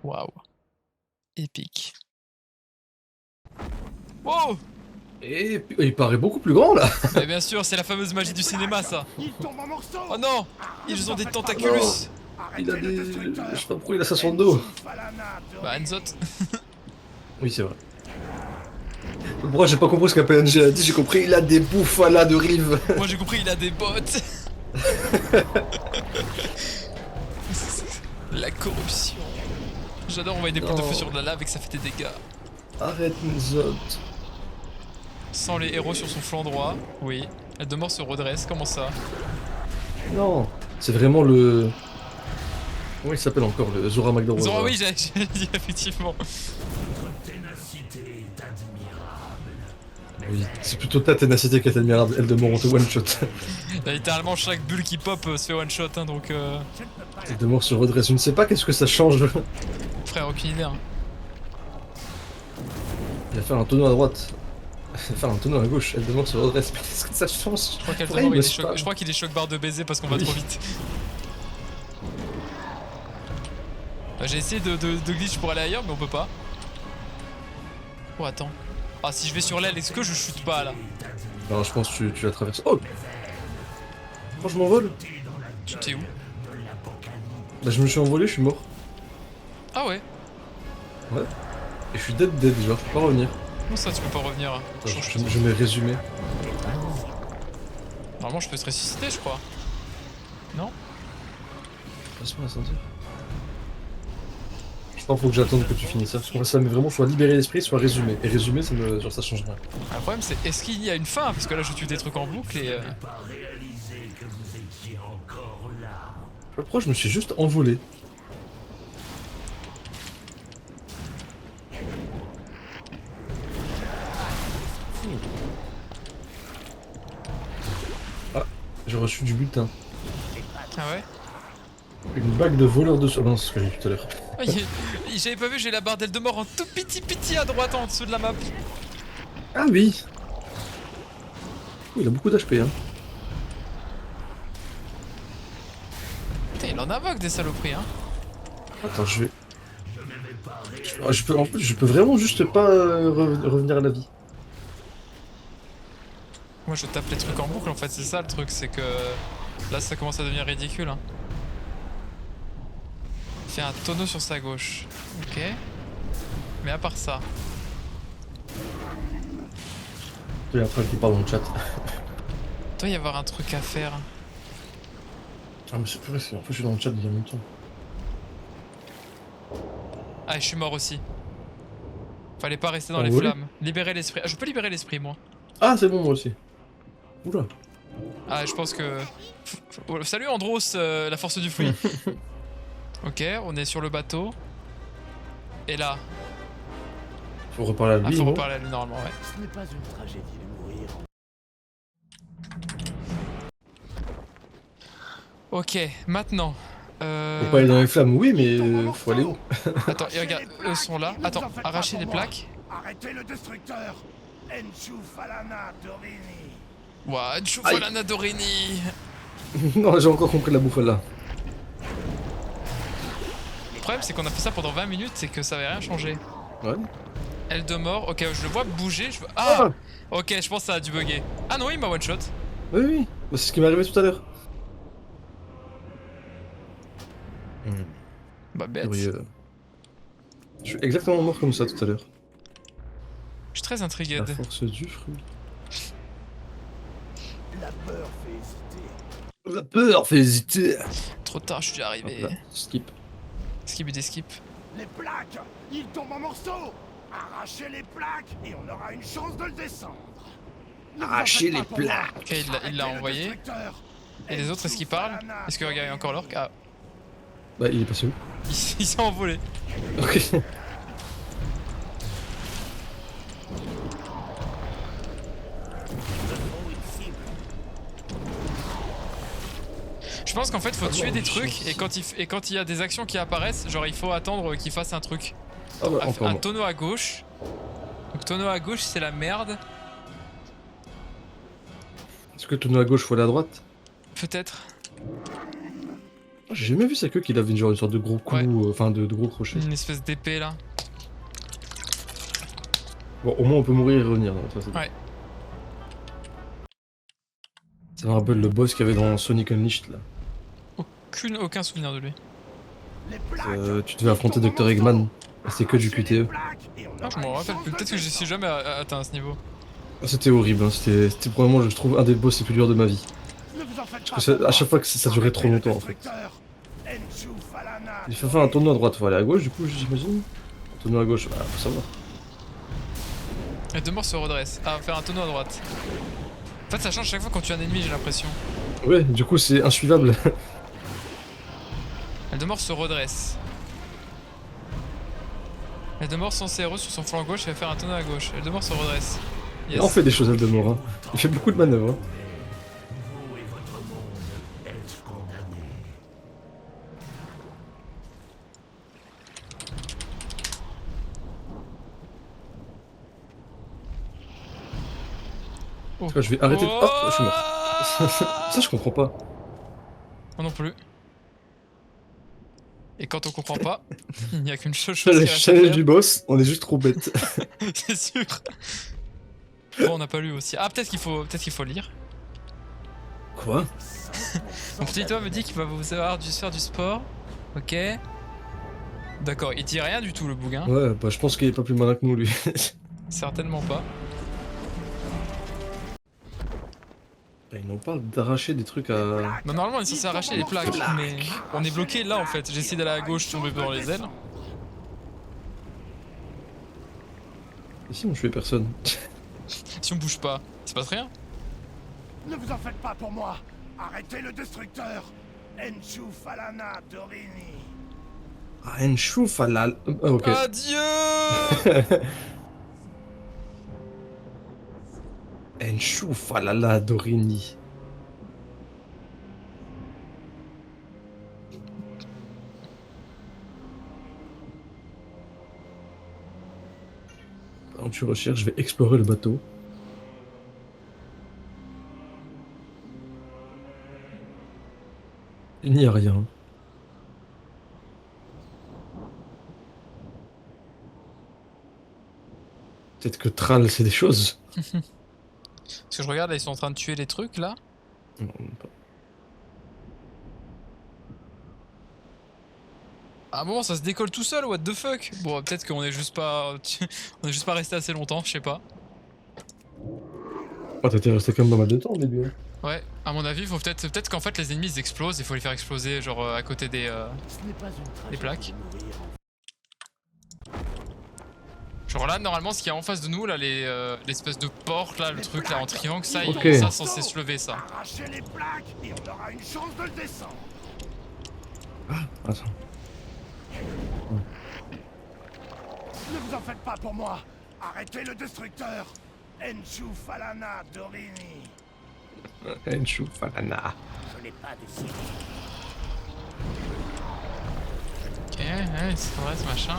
Waouh. Épique. Wow! Et puis, il paraît beaucoup plus grand là! Mais bien sûr, c'est la fameuse magie du cinéma ça. Il tombe en morceaux. Oh non! Ils ont des tentaculus! Il a Arrêtez le des. destructeur. Je sais pas pourquoi il a ça sur le dos! Falana de Bah, Enzot. Oui, c'est vrai. Moi j'ai pas compris ce qu'un PNG a dit, j'ai compris il a des bouffalas de rive! Moi j'ai compris, il a des bottes. La corruption. J'adore envoyer des boules de feu sur de la lave et que ça fait des dégâts. Arrête Nzot! Sans les héros sur son flanc droit. Oui. La demeure se redresse, comment ça? Non! C'est vraiment le. Comment il s'appelle encore? Le Zora McDonald. Zora, oui, j'ai dit effectivement. Votre ténacité est admirable. Oui, c'est plutôt ta ténacité qui a mis Eldemort en te one-shot. Là, littéralement, chaque bulle qui pop se fait one shot, hein, donc Eldemort se redresse. Je ne sais pas qu'est-ce que ça change. frère, aucune idée. Hein. Il va faire un tonneau à droite. Il va faire un tonneau à gauche. Eldemort se redresse. Mais qu'est-ce que ça change? Je crois Ouais, il me spam. je crois qu'il est choc barre de baiser parce qu'on va Oui. trop vite. J'ai essayé de glitch pour aller ailleurs, mais on peut pas. Oh, attends. Ah, si je vais sur l'aile, est-ce que je chute pas là? Alors je pense que tu la traverses. Oh! Quand je m'envole? Tu t'es où? Bah je me suis envolé, je suis mort. Ah ouais? Ouais. Et je suis dead, genre, je peux pas revenir. Comment ça, tu peux pas revenir? Hein. Attends, je mets résumé. Normalement, je peux te ressusciter, je crois. Non? Passe-moi la ceinture. Je pense qu'il faut que j'attende que tu finisses ça. Parce que ça met vraiment soit libérer l'esprit, soit résumé. Et résumé, ça me... genre ça change rien. Le problème, c'est est-ce qu'il y a une fin? Parce que là, je tue des trucs en boucle et. Pas réalisé que vous étiez encore là. Je crois que je me suis juste envolé. Ah, j'ai reçu du butin. Ah ouais? Une bague de voleur de... Oh non, c'est ce que j'ai dit tout à l'heure. Ah, j'avais pas vu, j'ai la barre d'Eldemort en tout petit à droite en dessous de la map. Ah oui. Il a beaucoup d'HP, hein. Putain, il en invoque des saloperies, hein. Attends, je vais... je peux vraiment juste pas revenir à la vie. Moi, je tape les trucs en boucle, en fait, c'est ça le truc, c'est que là, ça commence à devenir ridicule, hein. Fait un tonneau sur sa gauche. Ok. Mais à part ça. Il y a un truc qui parle dans le chat. Il doit y avoir un truc à faire. Ah mais c'est plus vrai, en fait je suis dans le chat déjà en même temps. Ah, je suis mort aussi. Fallait pas rester dans T'as les volé? flammes. Libérer l'esprit. Ah, je peux libérer l'esprit, moi. Ah c'est bon moi aussi. Oula. Ah, je pense que... Oh, salut Andros, la force du fruit. Ok, on est sur le bateau. Et là, Faut reparler à lui. faut non reparler à lui normalement, ouais. Ce n'est pas une tragédie de mourir. Ok, maintenant. Faut pas aller dans les flammes, oui mais faut aller où? Attends, et regarde, eux sont là. Attends, arracher les plaques. Arrêtez le destructeur. Enchu Falana Dorini. Ouah, Chufalana Dorini. Non j'ai encore compris la bouffe là. Le problème, c'est qu'on a fait ça pendant 20 minutes, c'est que ça avait rien changé. Ouais. Eldemort, ok, je le vois bouger. Ah, ok, je pense que ça a dû bugger. Ah non, il m'a one shot. Oui oui, bah, c'est ce qui m'est arrivé tout à l'heure. Bah, bête. Curieux. Je suis exactement mort comme ça tout à l'heure. Je suis très intrigué. La force du fruit. La peur fait hésiter. La peur fait hésiter. Trop tard, je suis déjà Hop arrivé. là, skip. Skip des skip. Les plaques, ils tombent en morceaux. Arrachez les plaques et on aura une chance de le descendre. Ne vous en Arrachez faites pas les pour moi. plaques. Ok, il l'a Arrêtez le envoyé. destructeur. Et les autres, est-ce qu'ils parlent? Est-ce que regarde, il y a encore l'orque? Ah, Bah il est passé où? il s'est envolé. Ok. Je pense qu'en fait, faut Ah tuer bon, des chiant, trucs et ça. quand il y a des actions qui apparaissent, genre il faut attendre qu'il fasse un truc. Ah bah Un encore moi. tonneau à gauche. Donc tonneau à gauche, c'est la merde. Est-ce que tonneau à gauche faut aller à droite? Peut-être. J'ai jamais vu sa queue qu'il avait genre une sorte de gros clou, Ouais. enfin de gros crochet. Une espèce d'épée là. Bon au moins on peut mourir et revenir. Non, ça, c'est Ouais. Ça me rappelle le boss qu'il y avait dans Sonic Unleashed là. Aucun souvenir de lui. Les plaques, Tu devais affronter Dr Eggman. C'est que du QTE. Ah, je m'en rappelle plus. Peut-être que je suis jamais atteint à ce niveau. C'était horrible, hein. C'était probablement je trouve un des boss les plus durs de ma vie. Parce que à chaque fois que ça durait trop longtemps en fait. Il faut faire un tonneau à droite, faut aller à gauche du coup j'imagine. Tonneau à gauche, bah faut savoir. Et deux morts se redressent. Ah, faire un tonneau à droite. En fait, ça change chaque fois quand tu as un ennemi, j'ai l'impression. Ouais, du coup c'est insuivable. Eldemort se redresse. Eldemort sans CRE sur son flanc gauche et va faire un tonneau à gauche. Eldemort se redresse. Il en fait des choses, Aldemort. Hein. Il fait beaucoup de manœuvres. Hein. Vous et votre monde êtes condamnés. Oh. Ah, je vais arrêter de... Oh, je suis mort. Oh. Ça, je comprends pas. Moi non plus. Et quand on comprend pas, il n'y a qu'une seule chose qui reste à Challenge faire. du boss, on est juste trop bête. C'est sûr. Bon, on n'a pas lu aussi. Ah, peut-être qu'il faut lire. Quoi? Mon petit doigt me dit qu'il va vous faire du sport. Ok. D'accord, il dit rien du tout le bouquin. Ouais, bah je pense qu'il est pas plus malin que nous, lui. Certainement pas. Il nous parle d'arracher des trucs à... Bah, normalement, on est censé arracher les plaques, mais on est bloqué là en fait. J'essaie d'aller à gauche, tomber dans les ailes. Ici, on tuait personne. Si on bouge pas, il se passe rien. Ne vous en faites pas pour moi. Arrêtez le destructeur. Enshu Falana Dorini. Ah, Enshu Falal... Ah, ok. Adieu. Enshu Falala Dorini. Pendant que tu recherches, je vais explorer le bateau. Il n'y a rien. Peut-être que Thrall, c'est des choses. Parce que je regarde là, ils sont en train de tuer les trucs là. Non, pas. Ah bon, ça se décolle tout seul, what the fuck. Bon, peut-être qu'on est juste pas... on est juste pas resté assez longtemps, je sais pas. Oh, t'étais resté quand même pas mal de temps au début. Hein. Ouais, à mon avis, faut peut-être qu'en fait les ennemis ils explosent, il faut les faire exploser genre à côté des Ce n'est pas une tragédie plaques. de mourir Genre là, normalement, ce qu'il y a en face de nous, là, l'espèce de porte, là, le truc là en triangle, ça, Ok. ça censé se lever, ça. Arrachez les plaques et on aura une chance de le descendre. Attends. Ne vous en faites pas pour moi. Arrêtez le destructeur. Enshu Falana Dorini. Enshu Falana. Je n'ai pas de cible. Ok, ouais, c'est vrai ce machin.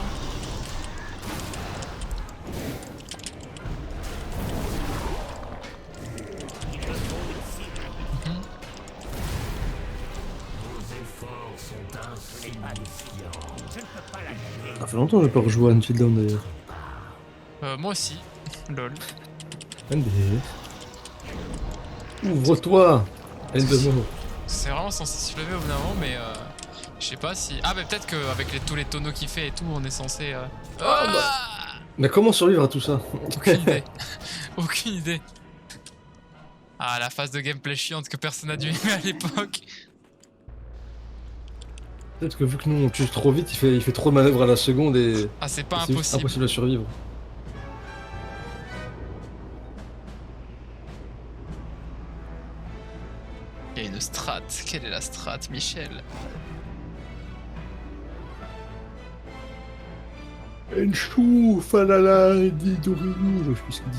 Vos efforts sont insignifiants. Je ne peux pas la gagner. Ça fait longtemps que j'ai pas rejoué à Until Dawn d'ailleurs. Moi aussi. Lol. NDS. Ouvre-toi Eldemort. C'est vraiment censé se lever au bout d'un moment, mais je sais pas si... Ah, mais peut-être qu'avec tous les tonneaux qu'il fait et tout, on est censé... Ah Mais comment survivre à tout ça? Aucune idée. Aucune idée. Ah, la phase de gameplay chiante que personne n'a dû aimer à l'époque. Peut-être que vu que nous on tue trop vite, il fait trop de manœuvres à la seconde et Ah, c'est pas c'est juste impossible. impossible à survivre. Il y a une strat. Quelle est la strat, Michel? Enshu Falala Dorini, je sais plus ce qu'il dit.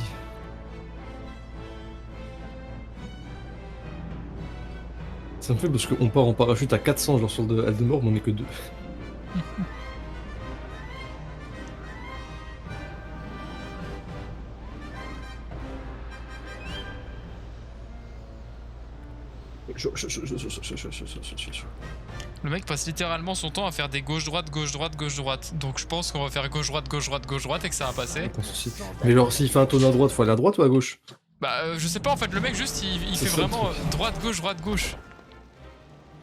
Ça me fait parce qu'on part en parachute à 400 genre sur le Eldemort, mais on est que 2. Le mec passe littéralement son temps à faire des gauche-droite, gauche-droite, gauche-droite. Donc je pense qu'on va faire gauche-droite, gauche-droite, gauche-droite et que ça va passer. Aucun souci. Mais genre s'il fait un tour à droite, faut aller à droite ou à gauche? Bah je sais pas en fait, le mec juste il C'est fait ça, le vraiment truc. droite, gauche.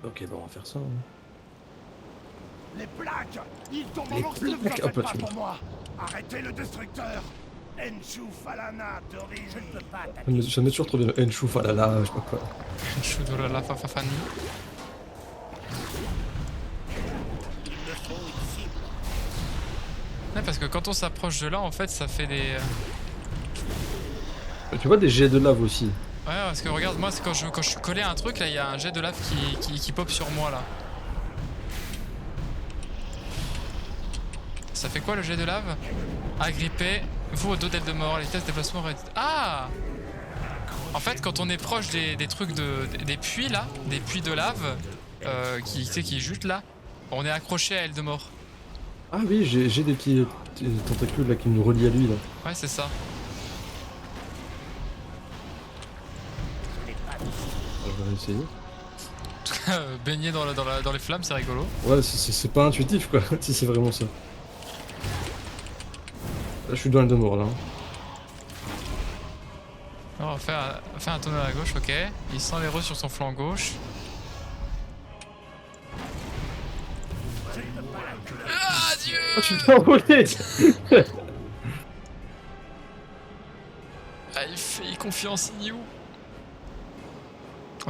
Ok, bon on va faire ça. Hein. Les plaques. Ils tombent en Les morceaux. Ne vous en plaques, faites hop, pas tu pour vois. moi. Arrêtez le destructeur. Enshu Falana Dorini. Je ne peux pas Ça attaquer. me met toujours trop bien. Enshu Falala, je sais pas quoi. Choudolala fafafani. Il me faut une cible. Ouais, parce que quand on s'approche de là, en fait, ça fait des... Tu vois des jets de lave aussi. Ouais, parce que regarde, moi, c'est quand je suis collé à un truc, là, il y a un jet de lave qui pop sur moi, là. Ça fait quoi, le jet de lave? Agrippé. Vous, au dos d'elle de mort, les tests de déplacement... Ah! En fait, quand on est proche des trucs des puits là, des puits de lave, qui, tu sais, qui jutent là, on est accroché à elle de mort. Ah oui, j'ai des petits tentacules là qui nous relient à lui là. Ouais, c'est ça. Je vais essayer. En tout cas, baigner dans les flammes, c'est rigolo. Ouais, c'est pas intuitif quoi, si c'est vraiment ça. Là, je suis dans le de mort là. On va faire un tonneau à gauche, ok. Il sent les sur son flanc gauche. Ah, Dieu! Ah, tu t'es envolé. Ah, il fait confiance, Niu.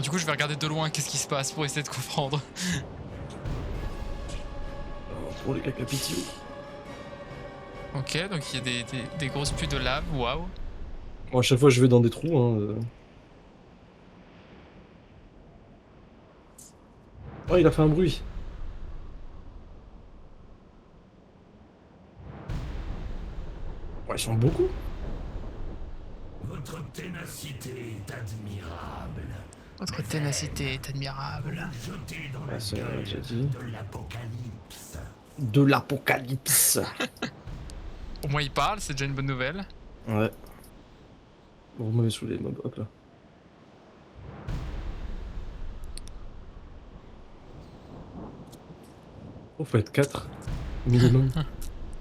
Du coup, je vais regarder de loin qu'est-ce qui se passe pour essayer de comprendre. Alors, pour les cacapitios. Ok, donc il y a des grosses puits de lave, waouh. Bon, à chaque fois je vais dans des trous. Hein. Oh, il a fait un bruit. Ouais, ils sont beaucoup. Votre ténacité est admirable. Votre ténacité est admirable. Jetez dans Ouais, la c'est gueule déjà dit. de l'apocalypse. De l'apocalypse. Au moins il parle, c'est déjà une bonne nouvelle. Ouais. Bon, vous m'avez saoulé, mob. Hop là. Oh, faut être 4 minimum.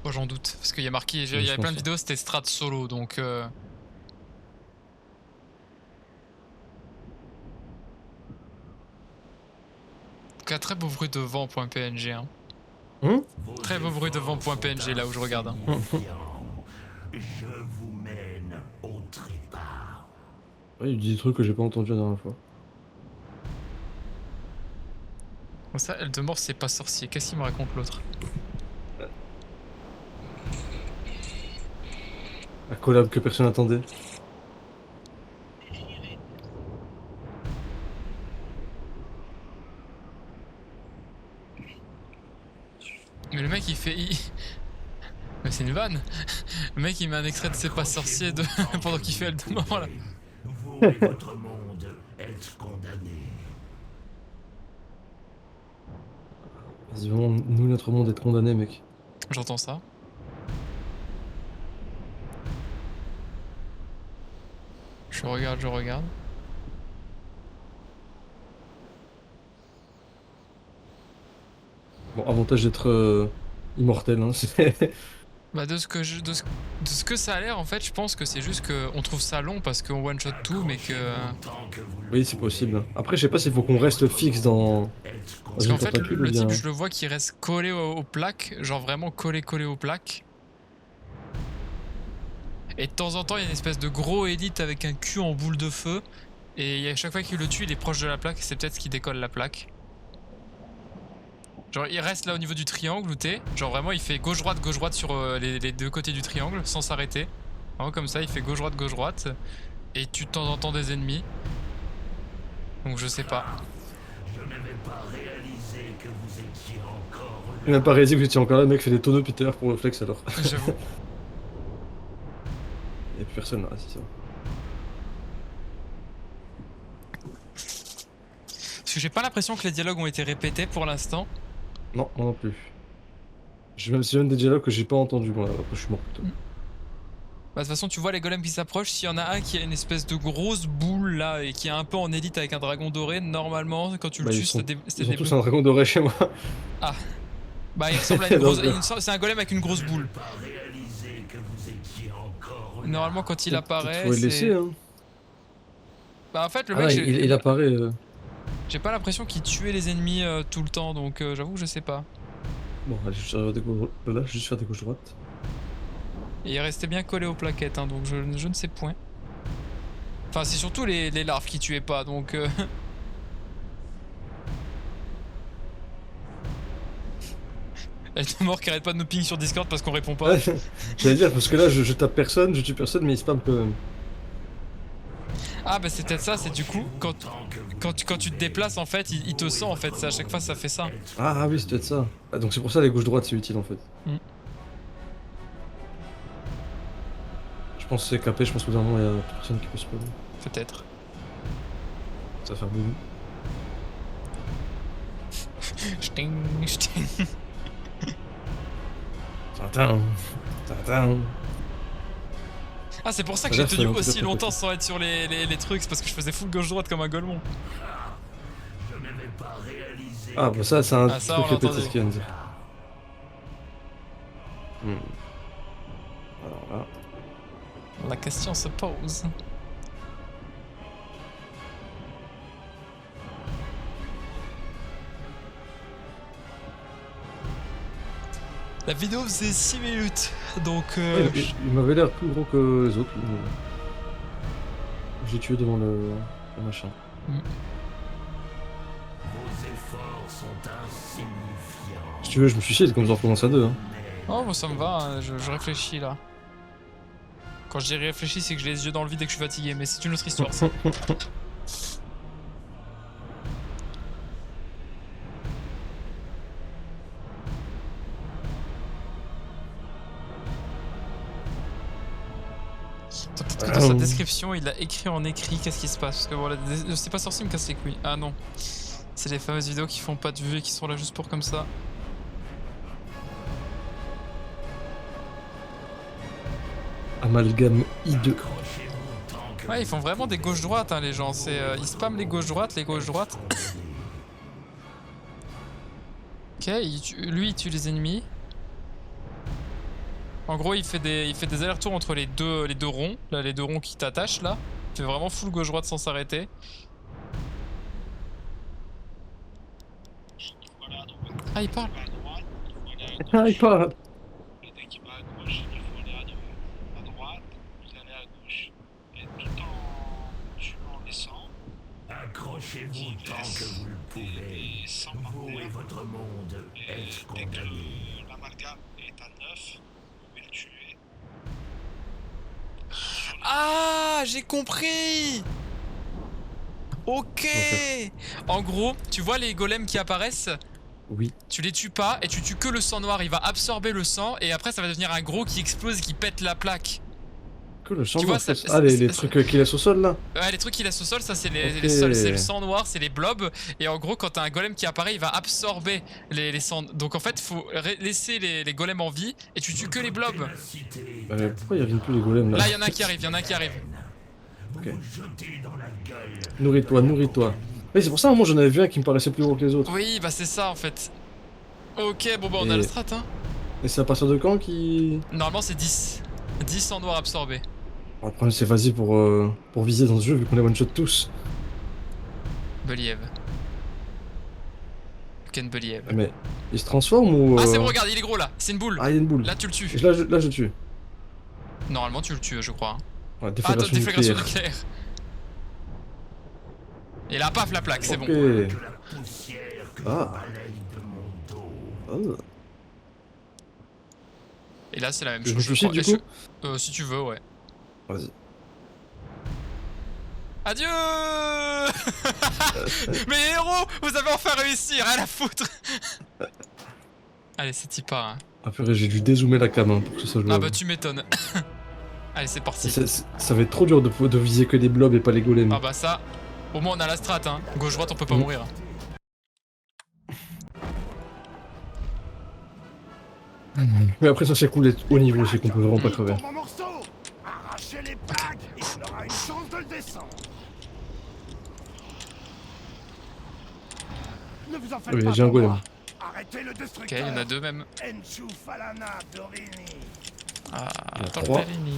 Oh, j'en doute, parce qu'il y a marqué, il y je avait plein pense, de vidéos, c'était strat solo, donc... En tout cas, très beau bruit de vent.png. Hein. Très beau bruit de vent.png là où je regarde. Hein. Je vous mène au trépas. Ouais, il dit des trucs que j'ai pas entendu la dernière fois. Comme ça, Eldemort c'est pas sorcier, qu'est-ce qu'il me raconte l'autre? La collab que personne n'attendait. Mais le mec il fait... Mais c'est une vanne. Le mec il met un extrait de C'est pas sorcier de... pendant qu'il fait Eldemort là. Vous et votre monde êtes condamnés. Vas-y, vraiment, nous, notre monde est condamné, mec. J'entends ça. Je regarde, je regarde. Bon, avantage d'être immortel, hein. Bah de ce que ça a l'air en fait, je pense que c'est juste qu'on trouve ça long parce qu'on one shot tout, mais que... Oui, c'est possible. Après, je sais pas s'il faut qu'on reste fixe dans Parce une qu'en fait, tentacule le ou bien... type, je le vois qui reste collé aux plaques, genre vraiment collé aux plaques. Et de temps en temps, il y a une espèce de gros élite avec un cul en boule de feu. Et à chaque fois qu'il le tue, il est proche de la plaque, et c'est peut-être ce qui décolle la plaque. Genre, il reste là au niveau du triangle où t'es. Genre, vraiment, il fait gauche-droite sur les deux côtés du triangle, sans s'arrêter. Vraiment comme ça, il fait gauche-droite. Et tu de temps en temps des ennemis. Donc, je sais pas. Je n'avais pas réalisé que vous étiez encore Il n'a pas réalisé que j'étais encore là, le mec fait des tonneaux Peter pour le flex alors. J'avoue. Y'a plus personne là, c'est ça. Parce que j'ai pas l'impression que les dialogues ont été répétés pour l'instant. Non, moi non plus. C'est même des dialogues que j'ai pas entendus, moi, après je suis mort plutôt. Bah, de toute façon, tu vois les golems qui s'approchent. S'il y en a un qui a une espèce de grosse boule là et qui est un peu en élite avec un dragon doré, normalement, quand tu le Bah, tues, ils sont c'est des tous un dragon doré chez moi. Ah. Bah, il ressemble à une grosse. Donc, C'est un golem avec une grosse boule. pas réalisé que vous étiez encore Normalement, quand il apparaît, Faut le laisser, c'est. hein. Bah, en fait, le Ah, mec, il apparaît. j'ai pas l'impression qu'il tuait les ennemis tout le temps, donc j'avoue que je sais pas. Bon, allez, je vais juste faire des gauches droites. Et il restait bien collé aux plaquettes, hein, donc je ne sais point. Enfin, c'est surtout les larves qui tuaient pas, donc. Elle est mort qui arrête pas de nous ping sur Discord parce qu'on répond pas. Ouais, j'allais dire, parce que là, je tape personne, je tue personne, mais il spam quand même. Ah bah c'est peut-être ça, c'est du coup quand tu te déplaces en fait, il te sent en fait, c'est à chaque fois ça fait ça. Ah oui, c'est peut-être ça. Ah, donc c'est pour ça les gauches droites c'est utile en fait. pense que c'est capé, je pense que vraiment il y a personne qui peut spawn. Peut-être. Ça va faire beaucoup. Sting, sting. Tintin. Tintin. Ah, c'est pour ça que Là, j'ai tenu c'est un peu aussi plus longtemps compliqué. sans être sur les trucs, c'est parce que je faisais full gauche-droite comme un golemon. Je n'avais pas réalisé. Ah bah ça c'est un Ah, ça, truc on l'a répété entendu. ce qu'il vient de dire. Alors là. La question se pose. La vidéo faisait 6 minutes, donc Il m'avait l'air plus gros que les autres. J'ai tué devant le machin. Vos efforts sont insignifiants. Si tu veux, je me suis chié, comme ça on recommence à deux. Hein. oh, moi ça me va, hein, je réfléchis là. Quand je dis réfléchis, c'est que j'ai les yeux dans le vide et que je suis fatigué, mais c'est une autre histoire ça. Peut-être que dans sa description, il a écrit en écrit qu'est-ce qui se passe. Parce que voilà, c'est pas sorcier me casse les couilles. Ah non. C'est les fameuses vidéos qui font pas de vues et qui sont là juste pour comme ça. Amalgame I2. Ouais, ils font vraiment des gauches-droites, hein, les gens. Ils spamment les gauches-droites, les gauches-droites. Ok, lui il tue les ennemis. En gros, il fait des allers-retours entre les deux ronds, là, les deux ronds qui t'attachent là. Il fait vraiment full gauche-droite sans s'arrêter. Ah, il parle. Ah, il parle. Et dès qu'il va à gauche, il faut aller à droite, vous allez à gauche. Et tout en tuant les sangs, Accrochez-vous tant que vous le pouvez. et sans Vous partir. et votre monde Et êtes dès que condamnés. l'amalgame est à 9, vous pouvez le tuer. Ah, j'ai compris. Ok. En gros, tu vois les golems qui apparaissent? Oui. Tu les tues pas et tu tues que le sang noir, il va absorber le sang et après ça va devenir un gros qui explose et qui pète la plaque. Que le sang Tu noir, vois, c'est- Ah, les trucs qu'il laisse au sol là. Ouais, les trucs qu'il laisse au sol, ça c'est les Ok. sols, c'est le sang noir, c'est les blobs. Et en gros, quand t'as un golem qui apparaît, il va absorber les sangs. Donc en fait, faut laisser les golems en vie et tu tues que les blobs. Pourquoi ils reviennent plus les golems là? Là, il y en a un qui arrive, il y en a un qui arrive. Ok. Nourris-toi, nourris-toi. Oui, c'est pour ça, moi j'en avais vu un qui me paraissait plus gros que les autres. Oui, bah c'est ça en fait. Ok, bon bah on a Et- le strat, hein. Et c'est à partir de quand qui. Normalement, c'est 10. 10 sang noir absorbé. Bon, le problème c'est vas-y pour viser dans ce jeu vu qu'on est one shot tous. Believ. You can believe. Mais il se transforme ou. Ah, c'est bon, regarde, il est gros là, c'est une boule. Ah, il y a une boule. Là, tu le tues. Et là, je tue. Normalement, tu le tues, je crois. Ouais, Ah, déflagration déflagration nucléaire. nucléaire. Et là, paf, la plaque, c'est bon. Ok. Ah. Oh. Et là, c'est la même Je chose. me je toucher crois. du Et coup si tu veux, ouais. Vas-y. Adieu. Mais héros, vous avez enfin réussi, rien à foutre. Allez, c'est y part. Hein. Ah purée, j'ai dû dézoomer la cam hein, pour que ce soit jouable. Ah bah tu m'étonnes. Allez, c'est parti. Ça va être trop dur de viser que les blobs et pas les golems. Ah bah ça, au moins on a la strat, hein. Gauche-droite, on peut pas Mhm. mourir. Mais après ça c'est cool d'être haut niveau, c'est qu'on peut vraiment pas crever. Pour mon morceau, arrachez les plaques et on aura une chance de le descendre. Ne vous en faites Oui, pas j'ai un pour golem. moi. Arrêtez le Ok, destructeur. il y en a deux même. Enchu Falana Dorini. Ah, Il y en a attends, trois. Pelini.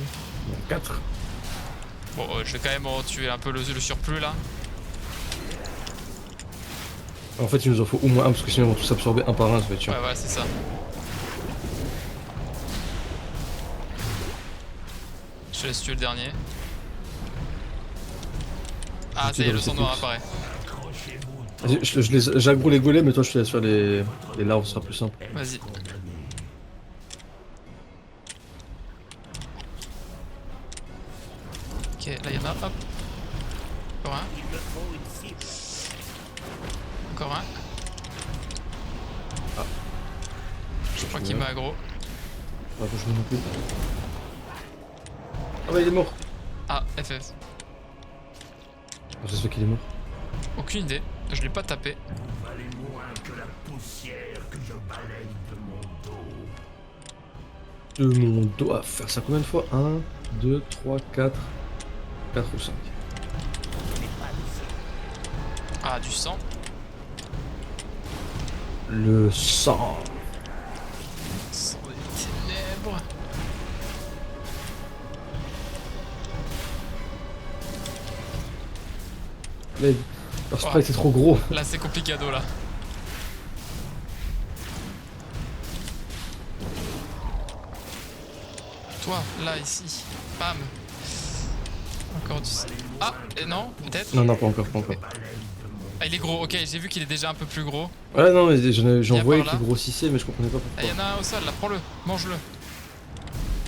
4. Bon, je vais quand même en tuer un peu le surplus là. En fait il nous en faut au moins un parce que sinon ils vont tous absorber un par un, ça va être chiant. Ouais, ouais, c'est ça. Je te laisse tuer le dernier. Ah, ça y est, le sang noir apparaît. Vas-y, j'aggro les golems et toi je te laisse faire les larves, ce sera plus simple. Vas-y. Ok, là y'en a, hop. Encore un. Encore un. Ah. Je crois qu'il m'a aggro. Ah, faut que je me coupe. Ah bah il est mort. Ah, FF. Je sais qu'il est mort. Aucune idée. Je l'ai pas tapé. Valez moins que la poussière que je balaye de mon dos. De mon dos à faire ça combien de fois? 1, 2, 3, 4, 4 ou 5. Ah, du sang. Le sang. Sang des ténèbres. Là, leur sprite c'est trop gros. Là, c'est complicado, là. Toi, là, ici. Bam. Encore du sang. Ah, et non, peut-être. Non, non, pas encore, pas encore. Ah, il est gros. Ok, j'ai vu qu'il est déjà un peu plus gros. Ouais, non, mais j'en Viens voyais par qui là. grossissaient, mais je comprenais pas Ah, pourquoi. il y en a un au sol, là. Prends-le. Mange-le.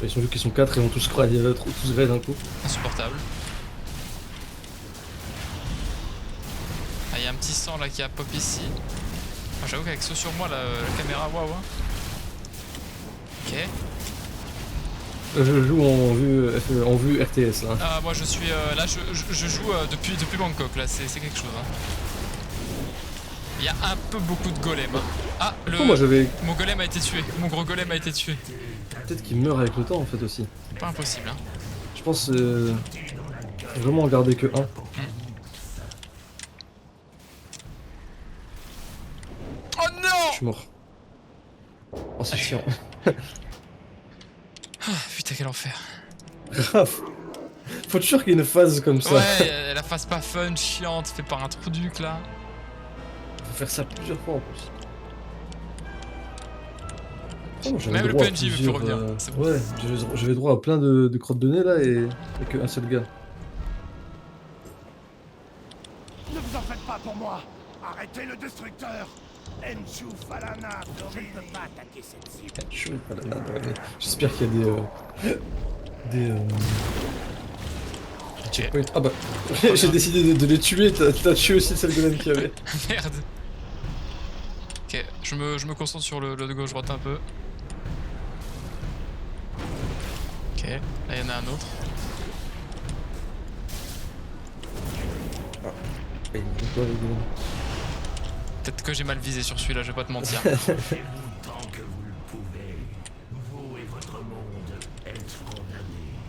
Ils sont juste qu'ils sont 4 et ont tous tous gré d'un coup. Insupportable. Ah, il y a un petit sang là qui a pop ici. Ah, j'avoue qu'avec ce sur moi, la caméra, waouh. Hein. Ok. Je joue en vue RTS là. Ah, moi je suis. Là, je joue depuis Bangkok, là, c'est quelque chose. Hein. Il y a un peu beaucoup de golems. Hein. Ah, Pourquoi moi j'avais. mon golem a été tué. Mon gros golem a été tué. Peut-être qu'il meurt avec le temps en fait aussi. C'est pas impossible. Hein. Je pense faut vraiment en garder que un. Oh Je non! suis mort. Oh c'est chiant. Ah, putain, quel enfer. Grave. Faut toujours qu'il y ait une phase comme ça. Ouais, la phase pas fun, chiante, fait par un truc là. Faut faire ça plusieurs fois en plus. Oh, j'avais Même le droit à PNJ veut plus plusieurs, revenir, c'est bon. Ouais, j'avais droit à plein de crottes de nez là et qu'un seul gars. Ne vous en faites pas pour moi. Arrêtez le destructeur. Enchu Falana Je ne peux pas attaquer cette cible. Je suis pas là, ouais. J'espère qu'il y a des checkpoints. Ah bah, j'ai décidé de les tuer, t'as tué aussi le seul golem qu'il y avait. Merde. Ok, je me concentre sur le de gauche-droite un peu. Ok, là il y en a un autre. Peut-être que j'ai mal visé sur celui-là, je vais pas te mentir. Approchez-vous tant que vous le pouvez. Vous et votre monde êtes condamnés.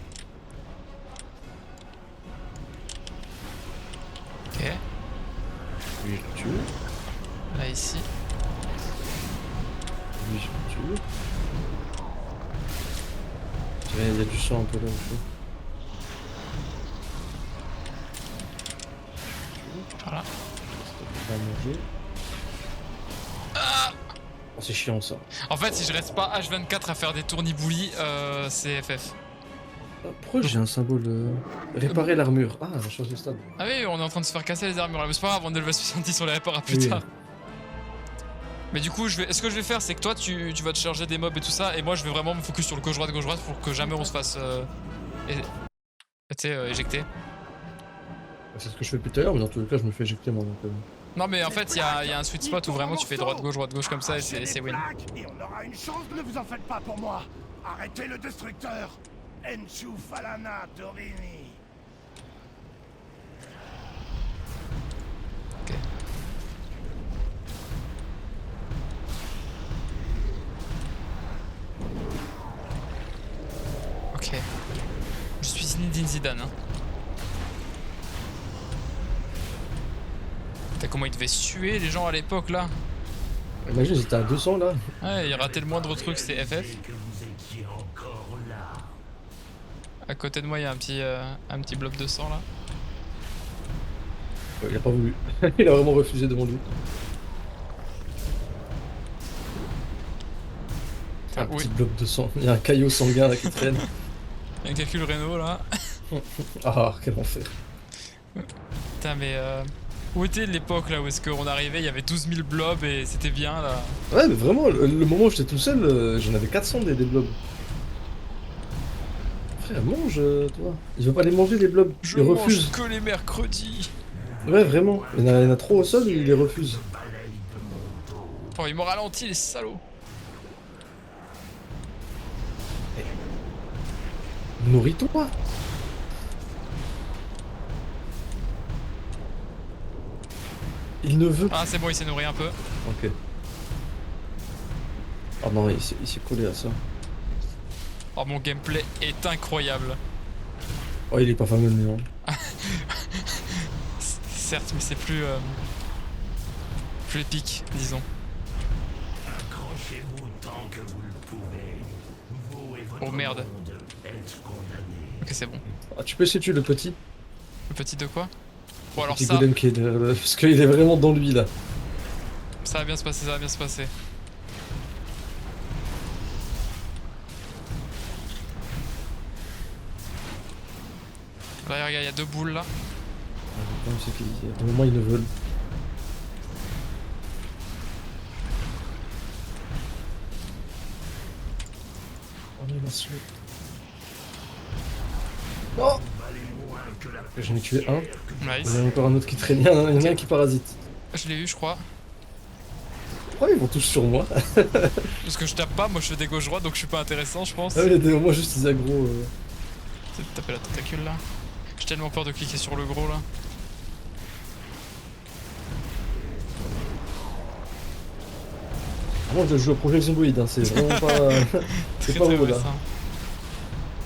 Ok, Lui, je le tue. là ici. Lui, je le tue. Il y a du sang un peu là aussi. Voilà. On va manger. Oh, c'est chiant ça. En fait, si je reste pas H24 à faire des tourniboulis, c'est FF. Ah, pourquoi j'ai un symbole réparer l'armure? Ah, on change de stade. Ah oui, on est en train de se faire casser les armures là, mais c'est pas grave, on est level 70, on les réparera plus Oui. tard. Mais du coup, ce que je vais faire, c'est que toi, tu vas te charger des mobs et tout ça, et moi, je vais vraiment me focus sur le gauche-droite pour que jamais on se fasse éjecter. C'est ce que je fais depuis tout à l'heure, mais dans tous les cas, je me fais éjecter moi. Donc, Non, mais en fait, il y a un sweet spot où vraiment tu fais droite-gauche comme ça, et c'est win. Et on aura une chance. Ne vous en faites pas pour moi. Arrêtez le destructeur. Enchu Falana Dorini. Ok. Ok. Je suis Zinedine Zidane. Hein. Putain, comment ils devaient suer les gens à l'époque là. imagine, j'étais à 200 là. Ouais, il ratait le moindre truc, c'était FF. Que vous étiez encore là. À côté de moi, il y a un petit blob de sang là. Il a pas voulu. Il a vraiment refusé devant lui. Un oui. petit bloc de sang. Il y a un caillot sanguin là qui traîne. Il y a un calcul Renault là. Ah, quel enfer. Putain, mais où était l'époque là où est-ce qu'on arrivait, il y avait 12 000 blobs et c'était bien là. Ouais, mais vraiment, le moment où j'étais tout seul, j'en avais 400 des blobs. Frère, mange, toi. Il veut pas les manger, les blobs. Je Il mange refuse. que les mercredis. Ouais, vraiment. Il y en a trop au sol, il les refuse. Oh, ils m'ont ralenti les salauds. Nourris-toi. Il ne veut. Ah, c'est bon, il s'est nourri un peu. Ok. Ah non, il s'est collé à ça. Oh, mon gameplay est incroyable. Oh, il est pas fameux, mais non. Certes, mais c'est plus épique, disons. Accrochez-vous tant que vous le pouvez. Vous et votre Oh merde. monde êtes condamnés. Ok, c'est bon. Ah, tu peux essayer de tuer le petit. Le petit de quoi? Bon, alors Petit ça, golem qui est parce qu'il est vraiment dans lui là. ça va bien se passer, ça va bien se passer. Là, regarde, il y a deux boules là. Ah, le problème, c'est qu'à un moment ils ne veulent. Oh mais laisse-le. Oh, j'en ai tué un. Nice. Il y en a encore un autre qui traîne. Il y en a un qui parasite. Je l'ai eu, je crois. Pourquoi ils vont tous sur moi? Parce que je tape pas, moi je fais des gauche-droite donc je suis pas intéressant, je pense. Ah oui, moi juste ils aggro. C'est de taper la tentacule là. J'ai tellement peur de cliquer sur le gros là. Moi je joue au Project Zomboid, hein, c'est vraiment pas. C'est Très pas très haut vrai là. ça.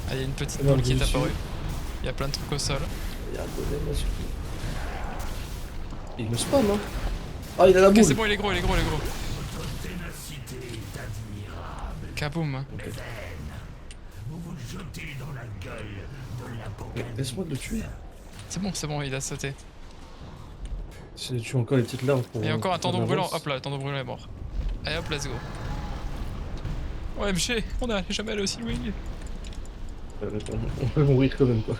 Ah, il y a une petite Merde, boule qui est dessus. apparue. Il y a plein de trucs au sol. Il y a un golem là surtout. Il me spawn hein. Ah il a la Ok, boule. c'est bon, il est gros, il est gros, il est gros. Votre ténacité est admirable. Kaboum. Vous vous jetez dans la gueule de l'apocalypse. Laisse-moi de le tuer. C'est bon, il a sauté. Si je tue encore les petites larves pour. Il y a encore un tendon pour brûlant. l'avance. Hop là, le tendon brûlant est mort. Allez hop, let's go. OMG, on est jamais allé aussi loin. On peut mourir quand même quoi.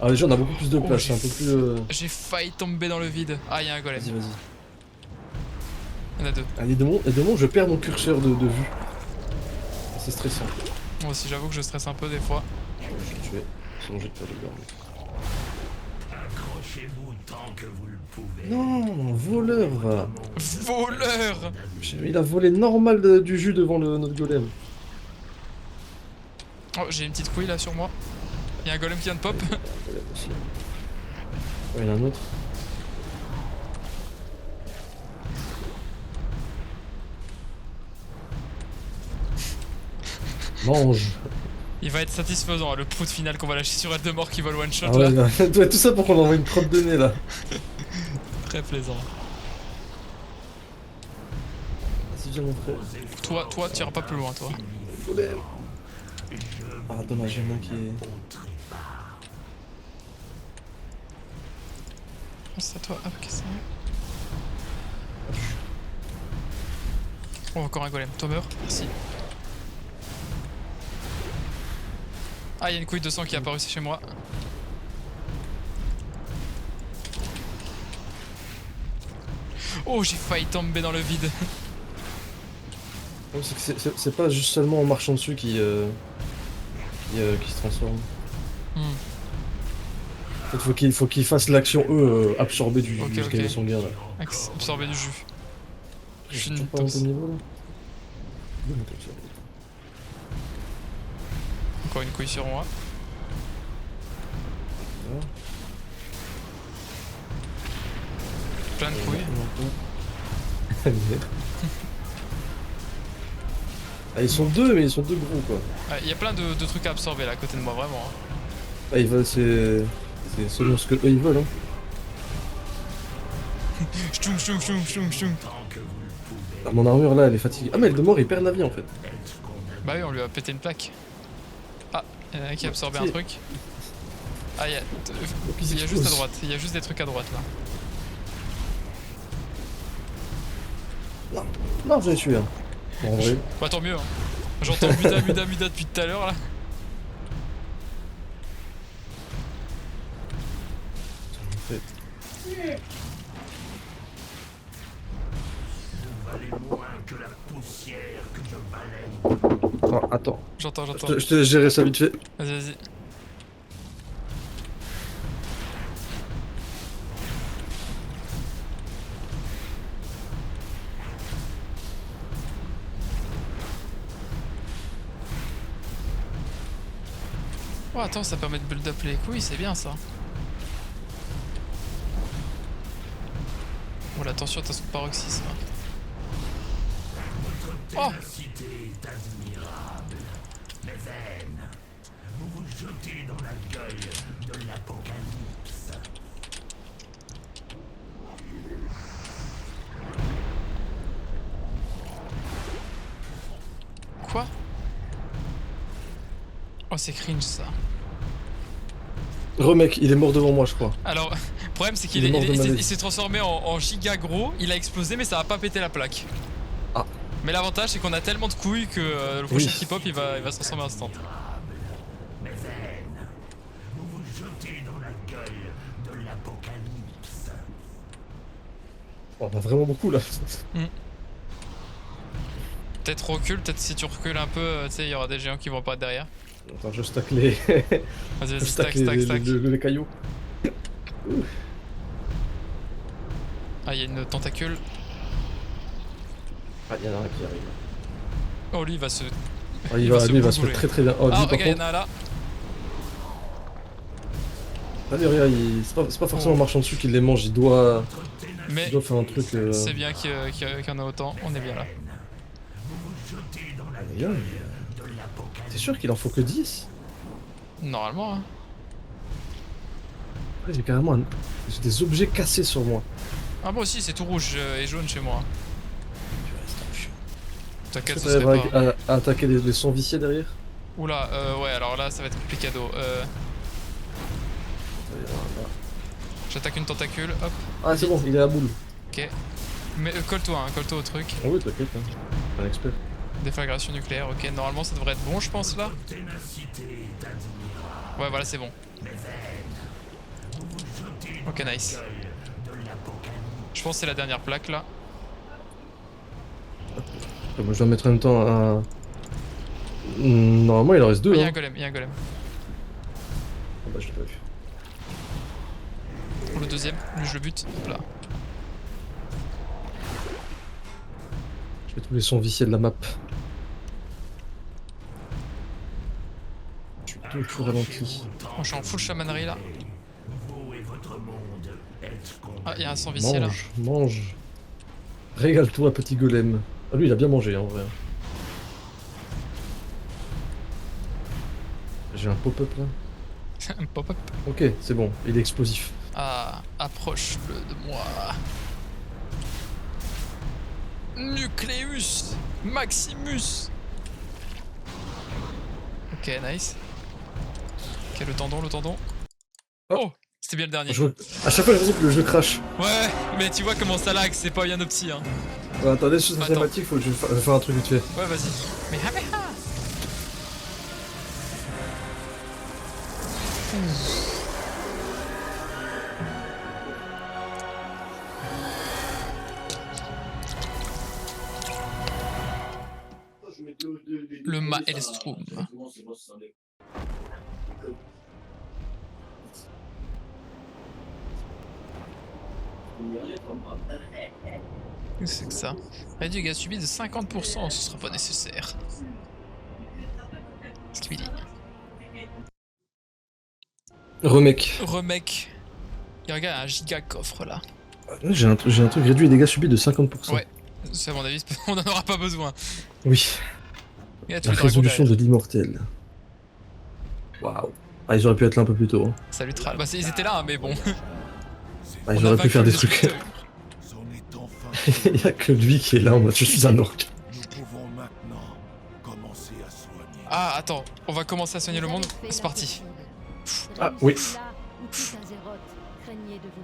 Ah déjà on a beaucoup plus de Oh, place, c'est un peu plus. J'ai failli tomber dans le vide. Ah, il y a un golem. Vas-y vas-y. Il y en a deux. Ah, les démons, je perds mon curseur de vue. C'est stressant. Moi aussi, j'avoue que je stresse un peu des fois. Je vais le tuer. Sinon je vais te faire le garder. Accrochez-vous tant que vous le pouvez. Non, voleur va. Voleur! Il a volé normal du jus devant notre golem. Oh, j'ai une petite couille là sur moi. Il y a un golem qui vient de pop. Golem aussi. Ouais, il y en a un autre. Mange. Il va être satisfaisant, hein, le prout final qu'on va lâcher sur Eldemort qui va le one shot Ah ouais, là. ouais, tout ça pour qu'on envoie une crotte de nez là. Très plaisant. Vas-y, viens mon frère. Toi, tu iras pas plus loin, toi. Golem. Ah dommage, il y en a un qui est. Oh, c'est à toi. Ah, ok, c'est vrai. Oh, encore un golem. Toi meurs. Merci. Ah, il y a une couille de sang qui est apparue chez moi. Oh, j'ai failli tomber dans le vide. Ouais, c'est pas juste seulement en marchant dessus qui se transforme. En fait, faut qu'ils fassent l'action eux absorber du Ok, jusqu'à ok. son gain là. Absorber du jus. Je suis J'ai une toujours pas monté tox. de niveau là. Deux montées de niveau. Encore une couille sur moi. Voilà. Plein de couilles. Merde. Ah, ils sont deux, mais ils sont deux gros quoi. Il y a plein de trucs à absorber là à côté de moi, vraiment. Hein. Ah, ils veulent, c'est selon ce que eux ils veulent. Hein. Ch'toum, ch'toum, ch'toum, ch'toum, ch'toum. Ah, mon armure là, elle est fatiguée. Ah, mais Eldemort il perd la vie en fait. Bah oui, on lui a pété une plaque. Ah, il y en a un qui a absorbé un truc. Ah, il y a juste à droite. Il y a juste des trucs à droite là. Non, je l'ai tué. Hein. Bon, en vrai. Bah tant mieux. Hein. J'entends muda depuis tout à l'heure là. En fait. Vous valez moins que la poussière que je balaye. Ah, attends. J'entends. Je te laisse gérer ça vite fait. Vas-y. Oh attends, ça permet de build up les couilles, c'est bien ça. Bon, attention à son paroxysme. Oh! Ténacité est admirable, mais vaine. Vous vous jetez dans la gueule de l'apocalypse. Quoi? Oh, c'est cringe ça. Remec, il est mort devant moi, je crois. Alors, le problème c'est qu'il Il est mort de malaise. il s'est transformé en giga gros, il a explosé mais ça va pas péter la plaque. Ah. Mais l'avantage c'est qu'on a tellement de couilles que le prochain Oui. qui pop il va se transformer instant. Mais vaine. Vous vous jetez dans la gueule de l'apocalypse. Oh, on a vraiment beaucoup là. Peut-être recule, peut-être si tu recules un peu, tu sais, il y aura des géants qui vont apparaître derrière. Attends, je stack les. Vas-y, je vas-y, stack stack, stack. les cailloux. Ah, il y a une tentacule. Ah, il y en a un qui arrive. Oh, lui il va se. Ah, lui, il va se mettre bouger. très très bien. Oh, lui, Ah, par regarde, il y en contre. a un là. Allez, regarde, c'est pas forcément en marchant dessus qu'il les mange, il doit Mais faire un truc. c'est bien qu'il y en a autant, on est bien là. Regarde, t'es sûr qu'il en faut que 10? Normalement, hein. Après, j'ai carrément j'ai des objets cassés sur moi. Ah, moi aussi, c'est tout rouge et jaune chez moi. T'inquiète, Est-ce ce que serait t'arrives pas. à attaquer les sons viciés derrière? Oula, ouais, alors là, ça va être complicado. J'attaque une tentacule, hop, Ah, c'est bon, il est à boule. ok. Mais colle-toi, hein, colle-toi au truc. Ah oui, t'inquiète, hein. Un expert. Déflagration nucléaire, ok. Normalement, ça devrait être bon, je pense, là. Ouais, voilà, c'est bon. Ok, nice. Je pense que c'est la dernière plaque, là. Moi, je dois mettre en même temps un. Normalement, il en reste Oh, deux. il y a Hein. un golem, il y a un golem. Ah bah, je l'ai pas vu. Pour le deuxième, lui, je le bute. Hop là. Je mets tous les sons viciés de la map. Je suis tout ralenti. Oh, je suis en full chamanerie, là. Vous et votre monde êtes Ah, il y a un sang vicié, là. Mange, mange. Régale-toi, petit golem. Ah, lui, il a bien mangé, hein, en vrai. J'ai un pop-up là. Un pop-up. Ok, c'est bon, il est explosif. Ah, approche-le de moi. Nucleus Maximus. Ok, nice. Ok, le tendon, le tendon. Oh. Oh, c'était bien le dernier. À chaque fois, j'ai l'impression que le jeu crash. Ouais, mais tu vois comment ça lag, c'est pas bien opti, hein. Ouais, attendez, je suis Attends. cinématique, faut que je fasse un truc vite fait. Ouais, vas-y. Mais ah, mais ah. Le Maelstrom. Qu'est-ce que c'est que ça? Réduit dégâts subis de 50%, ce sera pas nécessaire. Ce qu'il dit. Remake. Remake. Il regarde un giga coffre là. J'ai un truc réduit les dégâts subis de 50%. Ouais, c'est à mon avis, on en aura pas besoin. Oui. Regarde, tu La fais dragon résolution de derrière. l'immortel. Waouh. Ah, ils auraient pu être là un peu plus tôt. Hein. Salut Tral. Bah, ils étaient là, hein, mais bon. Ah, ils On a auraient pu vaincu faire le des trucs. destructeur. C'en est enfin. Il y a que lui qui est là en mode je suis un orc. Nous pouvons maintenant commencer à soigner. Ah, attends, on va commencer à soigner le monde. C'est parti. Ah, oui.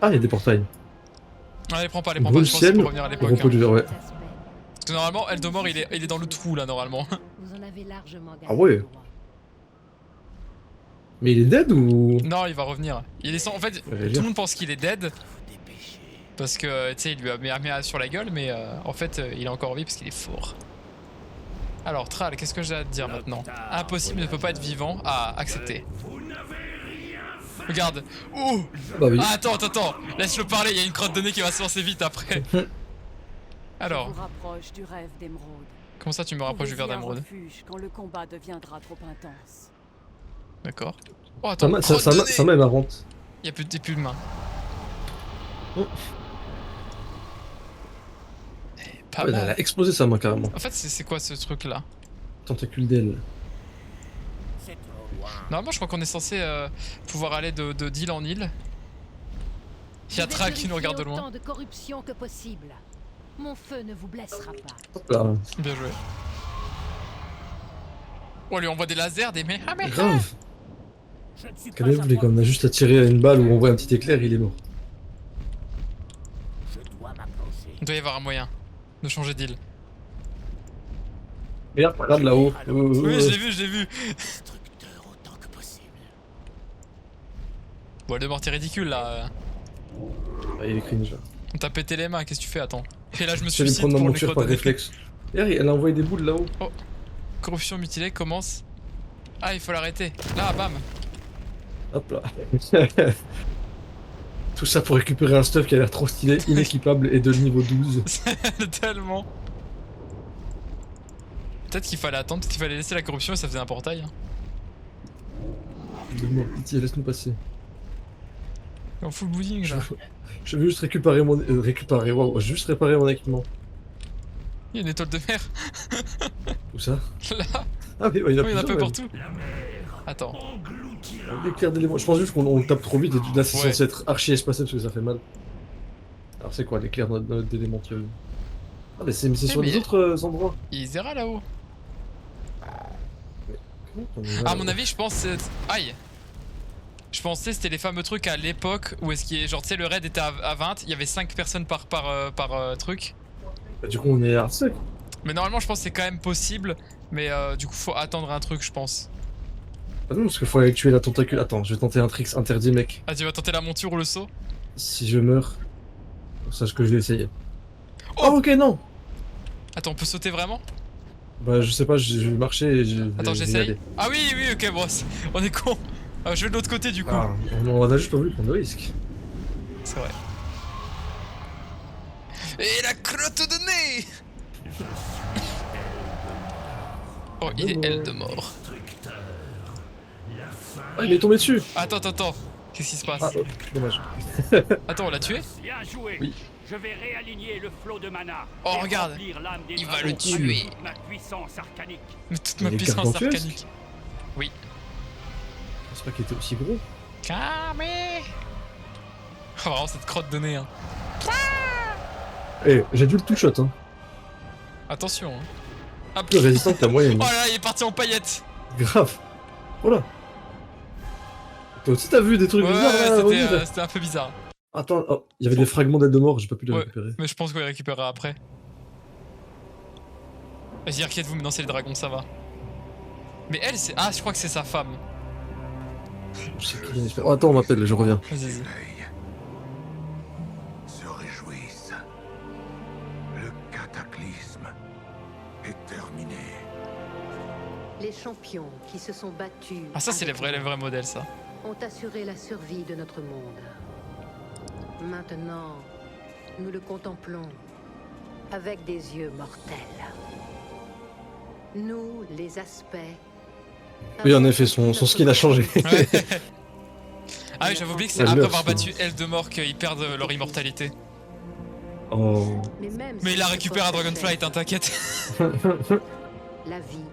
Ah, il y a des portails. Ah, les prends pas, je Brûle pense qu'il ciel, faut revenir à l'époque. repos Hein. du ouais. Parce que normalement, Eldemort, il est dans le trou là, normalement. Vous en avez largement gagné Ah ouais. le droit. Mais il est dead ou. Non, il va revenir. Il est en fait, tout le monde pense qu'il est dead. Parce que, tu sais, il lui a mis sur la gueule, mais en fait, il est encore en vie parce qu'il est fort. Alors, Tral, qu'est-ce que j'ai à te dire maintenant? Impossible ne peut pas être vivant. Ah, accepter. Regarde. Oh Bah oui. Ah, attends. Laisse-le parler, il y a une crotte de nez qui va se lancer vite après. Alors, Je vous rapproche du rêve d'émeraude. comment ça tu me rapproches du verre Trouvez-y un d'émeraude? refuge quand le combat deviendra trop intense. D'accord. Oh, attends, Ça m'a marrante. Y'a plus de main. Oh. Pas Ouais, mal. elle a explosé sa main carrément. En fait, c'est quoi ce truc là? Tentacule d'aile. Normalement, je crois qu'on est censé pouvoir aller d'île en île. Il y a Je vais Thrall qui nous regarde de vérifier loin. autant de corruption que possible. Mon feu ne vous blessera pas. Hop là. Bien joué. Oh, on lui envoie des lasers, des mais. Ah, mais. Grave. Je ne suis pas Calmez-vous à les gars, on a votre- juste à tirer à une balle ou on voit un petit éclair, il est mort. Je dois m'approcher. Il doit y avoir un moyen de changer d'île. Regarde là-haut. Oui, je l'ai vu. Destructeur autant que possible. Bon, le mort est ridicule là. Ah, il est cringe là. On t'a pété les mains, qu'est-ce que tu fais? Attends. Et là, je me Je vais suicide prendre ma pour lui monture par redonner. réflexe. Regarde, elle a envoyé des boules là-haut. Corruption mutilée commence. Ah, il faut l'arrêter. Là, bam. Hop là. Tout ça pour récupérer un stuff qui a l'air trop stylé, inéquipable et de niveau 12. Tellement. Peut-être qu'il fallait attendre, peut-être qu'il fallait laisser la corruption et ça faisait un portail. Hein. Donne-moi pitié, laisse-nous passer. En full boudding là. Je veux juste récupérer mon... waouh, je veux juste réparer mon équipement. Il y a une étoile de mer. Où ça? Là. Ah oui, il y en a Oh, il y en a un peu plusieurs, partout. Attends. même. L'éclair d'éléments. Je pense juste qu'on le tape trop vite et là c'est Ouais. censé être archi espacé parce que ça fait mal. Alors c'est quoi l'éclair d'éléments qu'il y a eu? Ah mais c'est sur mais- les autres endroits. Il zéra là-haut. On est À là, mon avis, je pense. Aïe. Je pensais c'était les fameux trucs à l'époque où est-ce qu'il est. Genre, tu sais, le raid était à 20, il y avait 5 personnes par truc. Bah, du coup on est hard sec. Mais normalement, je pense que c'est quand même possible. Mais du coup, faut attendre un truc, je pense. Ah non, parce qu'il faut aller tuer la tentacule. Attends, je vais tenter un trick interdit, mec. Ah, tu vas tenter la monture ou le saut? Si je meurs, sache que je vais essayer. Oh Oh, ok, non. Attends, on peut sauter vraiment? Bah, je sais pas, je vais marcher et je vais Attends, y j'essaye. aller. Ah oui, oui, ok, bon, on est con. Je vais de l'autre côté du coup. Ah, on a juste pas voulu prendre le risque. C'est vrai. Et la crotte de nez. Oh, il est L de mort. Ah, il est tombé dessus. Attends. Qu'est-ce qui se passe? Ah, oh, dommage. Attends, on l'a tué? Bien joué. Oui. Je vais réaligner le flot de mana. Oh, et regarde. remplir l'âme des Il va dragons le tuer. avec ma puissance arcanique. Mais toute Il ma est puissance gargantuesque. arcanique. Je sais pas qu'il était aussi gros. Camé. Oh, vraiment cette crotte de nez. Hein. Eh, j'ai dû le two-shot, hein. Attention. Hein. Hop. Plus résistant que la moyenne. Oh là, il est parti en paillettes. Grave. Oh là. Toi aussi t'as vu des trucs Ouais, bizarres là, Olive c'était un peu bizarre. Attends, oh, il y avait des fragments d'aide de mort, j'ai pas pu les Ouais. récupérer. Mais je pense qu'on les récupérera après. Vas-y, inquiète-vous, maintenant c'est les dragons, ça va. Mais elle, c'est. Ah, je crois que c'est sa femme. Je sais qui, j'espère. Oh, attends, on m'appelle, je reviens. Vas-y. Se réjouissent. Le cataclysme est terminé. Les champions qui se sont battus Ah, ça, c'est les avec vrais modèles, ça. ont assuré la survie de notre monde. Maintenant, nous le contemplons avec des yeux mortels. Nous, les aspects... Oui, en effet, son skin a changé. Ouais. Ah oui, j'avais oublié que c'est Elle après meurt, avoir sinon. battu Elle de mort qu'ils perdent leur immortalité. Oh. Mais il a récupéré un Dragonflight, hein, t'inquiète. La vie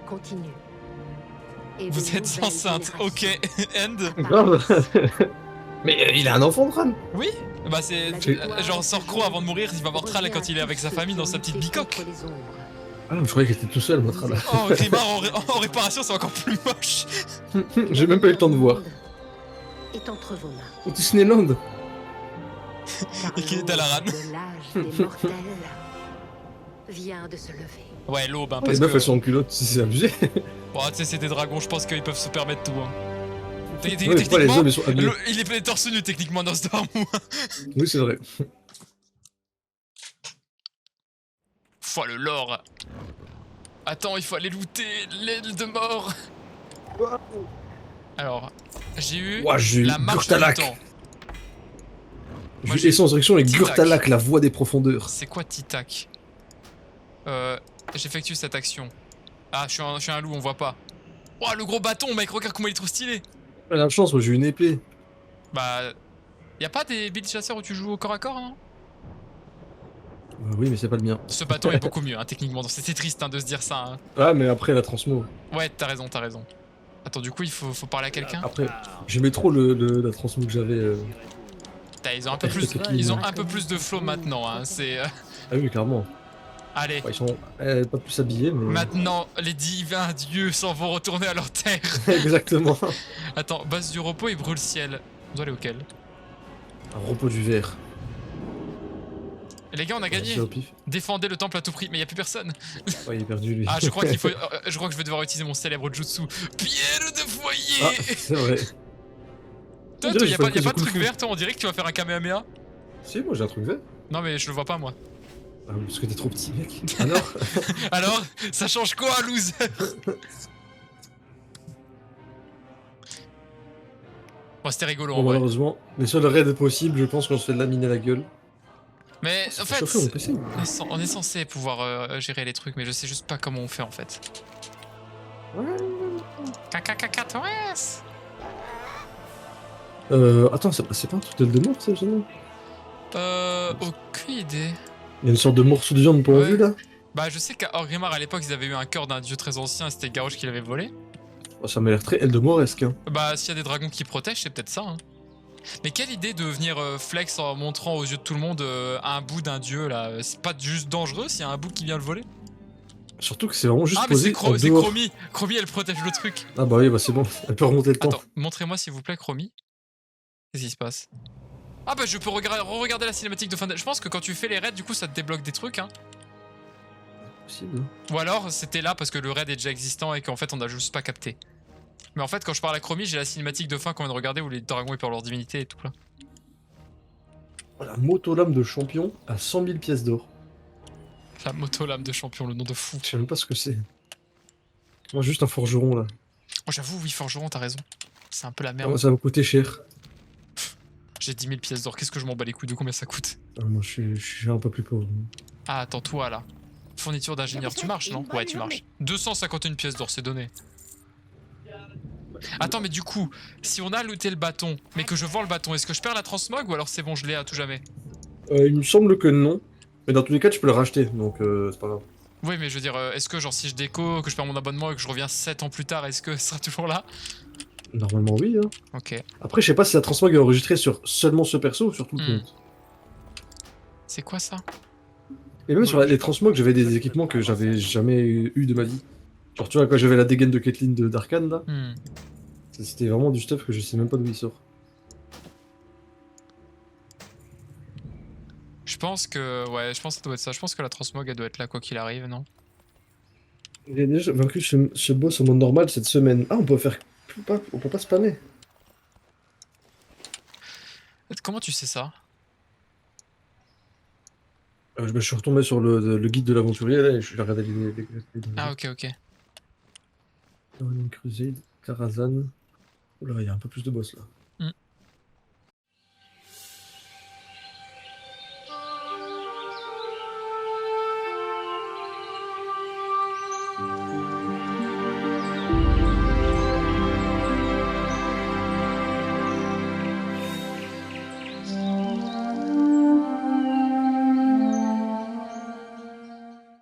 continue. Et Vous de êtes nouvelles enceinte, ok, générations end. Grave. Mais il a un enfant, Dran. Oui, bah c'est. Genre, Sorcro avant de mourir, il va voir Thrall quand il est avec sa famille dans sa petite bicoque. Ah, je croyais qu'il était tout seul, moi, Tran. Oh, Grimard en réparation, c'est encore plus moche. J'ai même pas eu le temps de voir. Est entre vos mains. Au Disneyland. Car Et qu'il est à la rame. l'aube de l'âge des mortels vient de se lever. Ouais, l'aube, hein, Les parce meufs, elles que. sont en culotte, c'est abusé. Bon, tu sais, c'est des dragons, je pense qu'ils peuvent se permettre tout. Hein. Ouais, mais pourquoi les hommes, ils sont habillés. Il est plein de torse nu techniquement dans ce dorm. Oui, c'est vrai. Foi le lore. Attends, il faut aller looter l'aile de mort. Alors, j'ai eu Ouah, j'ai eu la marche du Gurtalak. temps. J'ai Moi, eu j'ai Essence Direction et Titak. Gurtalak, la voix des profondeurs. C'est quoi Titak? J'effectue cette action. Ah, je suis un loup, on voit pas. Oh, le gros bâton, mec, regarde comment il est trop stylé. Ah, la chance, moi j'ai une épée. Bah, y a pas des builds chasseurs où tu joues au corps à corps, non? Oui, mais c'est pas le mien. Ce bâton est beaucoup mieux, hein, techniquement. C'est triste hein, de se dire ça. Hein. Ah, mais après la transmo. Ouais, t'as raison, t'as raison. Attends, du coup, il faut parler à quelqu'un. Après, j'aimais trop la transmo que j'avais. Putain, ils ont un peu plus, Quelqu'un. ils ont un peu plus de flow maintenant. Hein, c'est. Ah oui, clairement. Allez. Ouais, ils sont pas plus habillés, mais. Maintenant, les divins dieux s'en vont retourner à leur terre. Exactement. Attends, base du repos et brûle ciel. On doit aller auquel? Un repos du verre. Et les gars, on a gagné. C'est au pif. Défendez le temple à tout prix, mais y a plus personne. Ouais, il est perdu lui. Ah, je crois qu'il faut. Je crois que je vais devoir utiliser mon célèbre jutsu. Pierre de foyer. Ah, c'est vrai. Toi, On dirait y a que pas, je y a fais pas de un truc coup de vert, toi, on dirait que tu vas faire un Kamehameha. Si, moi j'ai un truc vert. Non, mais je le vois pas, moi. Ah, parce que t'es trop petit, mec. Alors Alors, ça change quoi, loser? Bon, c'était rigolo en Bon, vrai. malheureusement, les seuls raids possibles, je pense qu'on se fait laminer la gueule. Mais en fait, Chauffer mon PC. on est censé pouvoir gérer les trucs, mais je sais juste pas comment on fait en fait. KKK4S. Attends, c'est pas un truc d'aile de mort, ça, justement? Aucune idée. Il y a une sorte de morceau de viande pour Ouais. vue, là? Bah, je sais qu'à Orgrimmar à l'époque, ils avaient eu un cœur d'un dieu très ancien, et c'était Garrosh qui l'avait volé. Oh, ça m'a l'air très Eldemoresque, hein. Bah, s'il y a des dragons qui protègent, c'est peut-être ça. Hein. Mais quelle idée de venir flex en montrant aux yeux de tout le monde un bout d'un dieu là. C'est pas juste dangereux s'il y a un bout qui vient le voler? Surtout que c'est vraiment juste Ah, mais posé en c'est dehors. Chromie. Chromie, elle protège le truc. Ah bah oui, bah c'est bon, elle peut remonter le temps. Attends, montrez-moi s'il vous plaît, Chromie. Qu'est-ce qui se passe? Ah bah je peux re-regarder la cinématique de fin de... Je pense que quand tu fais les raids, du coup ça te débloque des trucs, hein. Possible. Ou alors c'était là parce que le raid est déjà existant et qu'en fait on a juste pas capté. Mais en fait quand je parle à Chromie, j'ai la cinématique de fin qu'on vient de regarder où les dragons ils perdent leur divinité et tout là. La moto-lame de champion à 100 000 pièces d'or. La moto lame de champion, le nom de fou. Je sais même pas ce que c'est. Moi, juste un forgeron là. Oh j'avoue, oui, forgeron, t'as raison. C'est un peu la Ah, merde. moi, ça va me coûter cher. J'ai 10 000 pièces d'or, qu'est-ce que je m'en bats les couilles de combien ça coûte? Ah, moi, je suis un peu plus pauvre. Ah attends, toi là. Fourniture d'ingénieur, tu marches non? Ouais, tu marches. 251 pièces d'or, c'est donné. Attends, mais du coup, si on a looté le bâton, mais que je vends le bâton, est-ce que je perds la transmog ou alors c'est bon, je l'ai à tout jamais? Il me semble que non. Mais dans tous les cas, tu peux le racheter, donc c'est pas grave. Oui, mais je veux dire, est-ce que genre si je déco, que je perds mon abonnement et que je reviens 7 ans plus tard, est-ce que ça sera toujours là? Normalement, oui. Hein. Ok. Après, je sais pas si la transmog est enregistrée sur seulement ce perso ou sur tout le compte. C'est quoi ça? Et même sur les transmogs, j'avais des équipements que j'avais jamais eu de ma vie. Genre, tu vois, quand j'avais la dégaine de Caitlyn d'Arcane là, c'était vraiment du stuff que je sais même pas d'où il sort. Je pense que. Ouais, je pense que ça doit être ça. Je pense que la transmog elle doit être là quoi qu'il arrive, non? J'ai déjà vaincu ce boss en mode normal cette semaine. Ah, on peut faire. On peut pas spammer. Comment tu sais ça? Je suis retombé sur le guide de l'aventurier là et je regardé les Ah, ok, ok. Crusade, Karazhan. Oula, il y a un peu plus de boss là.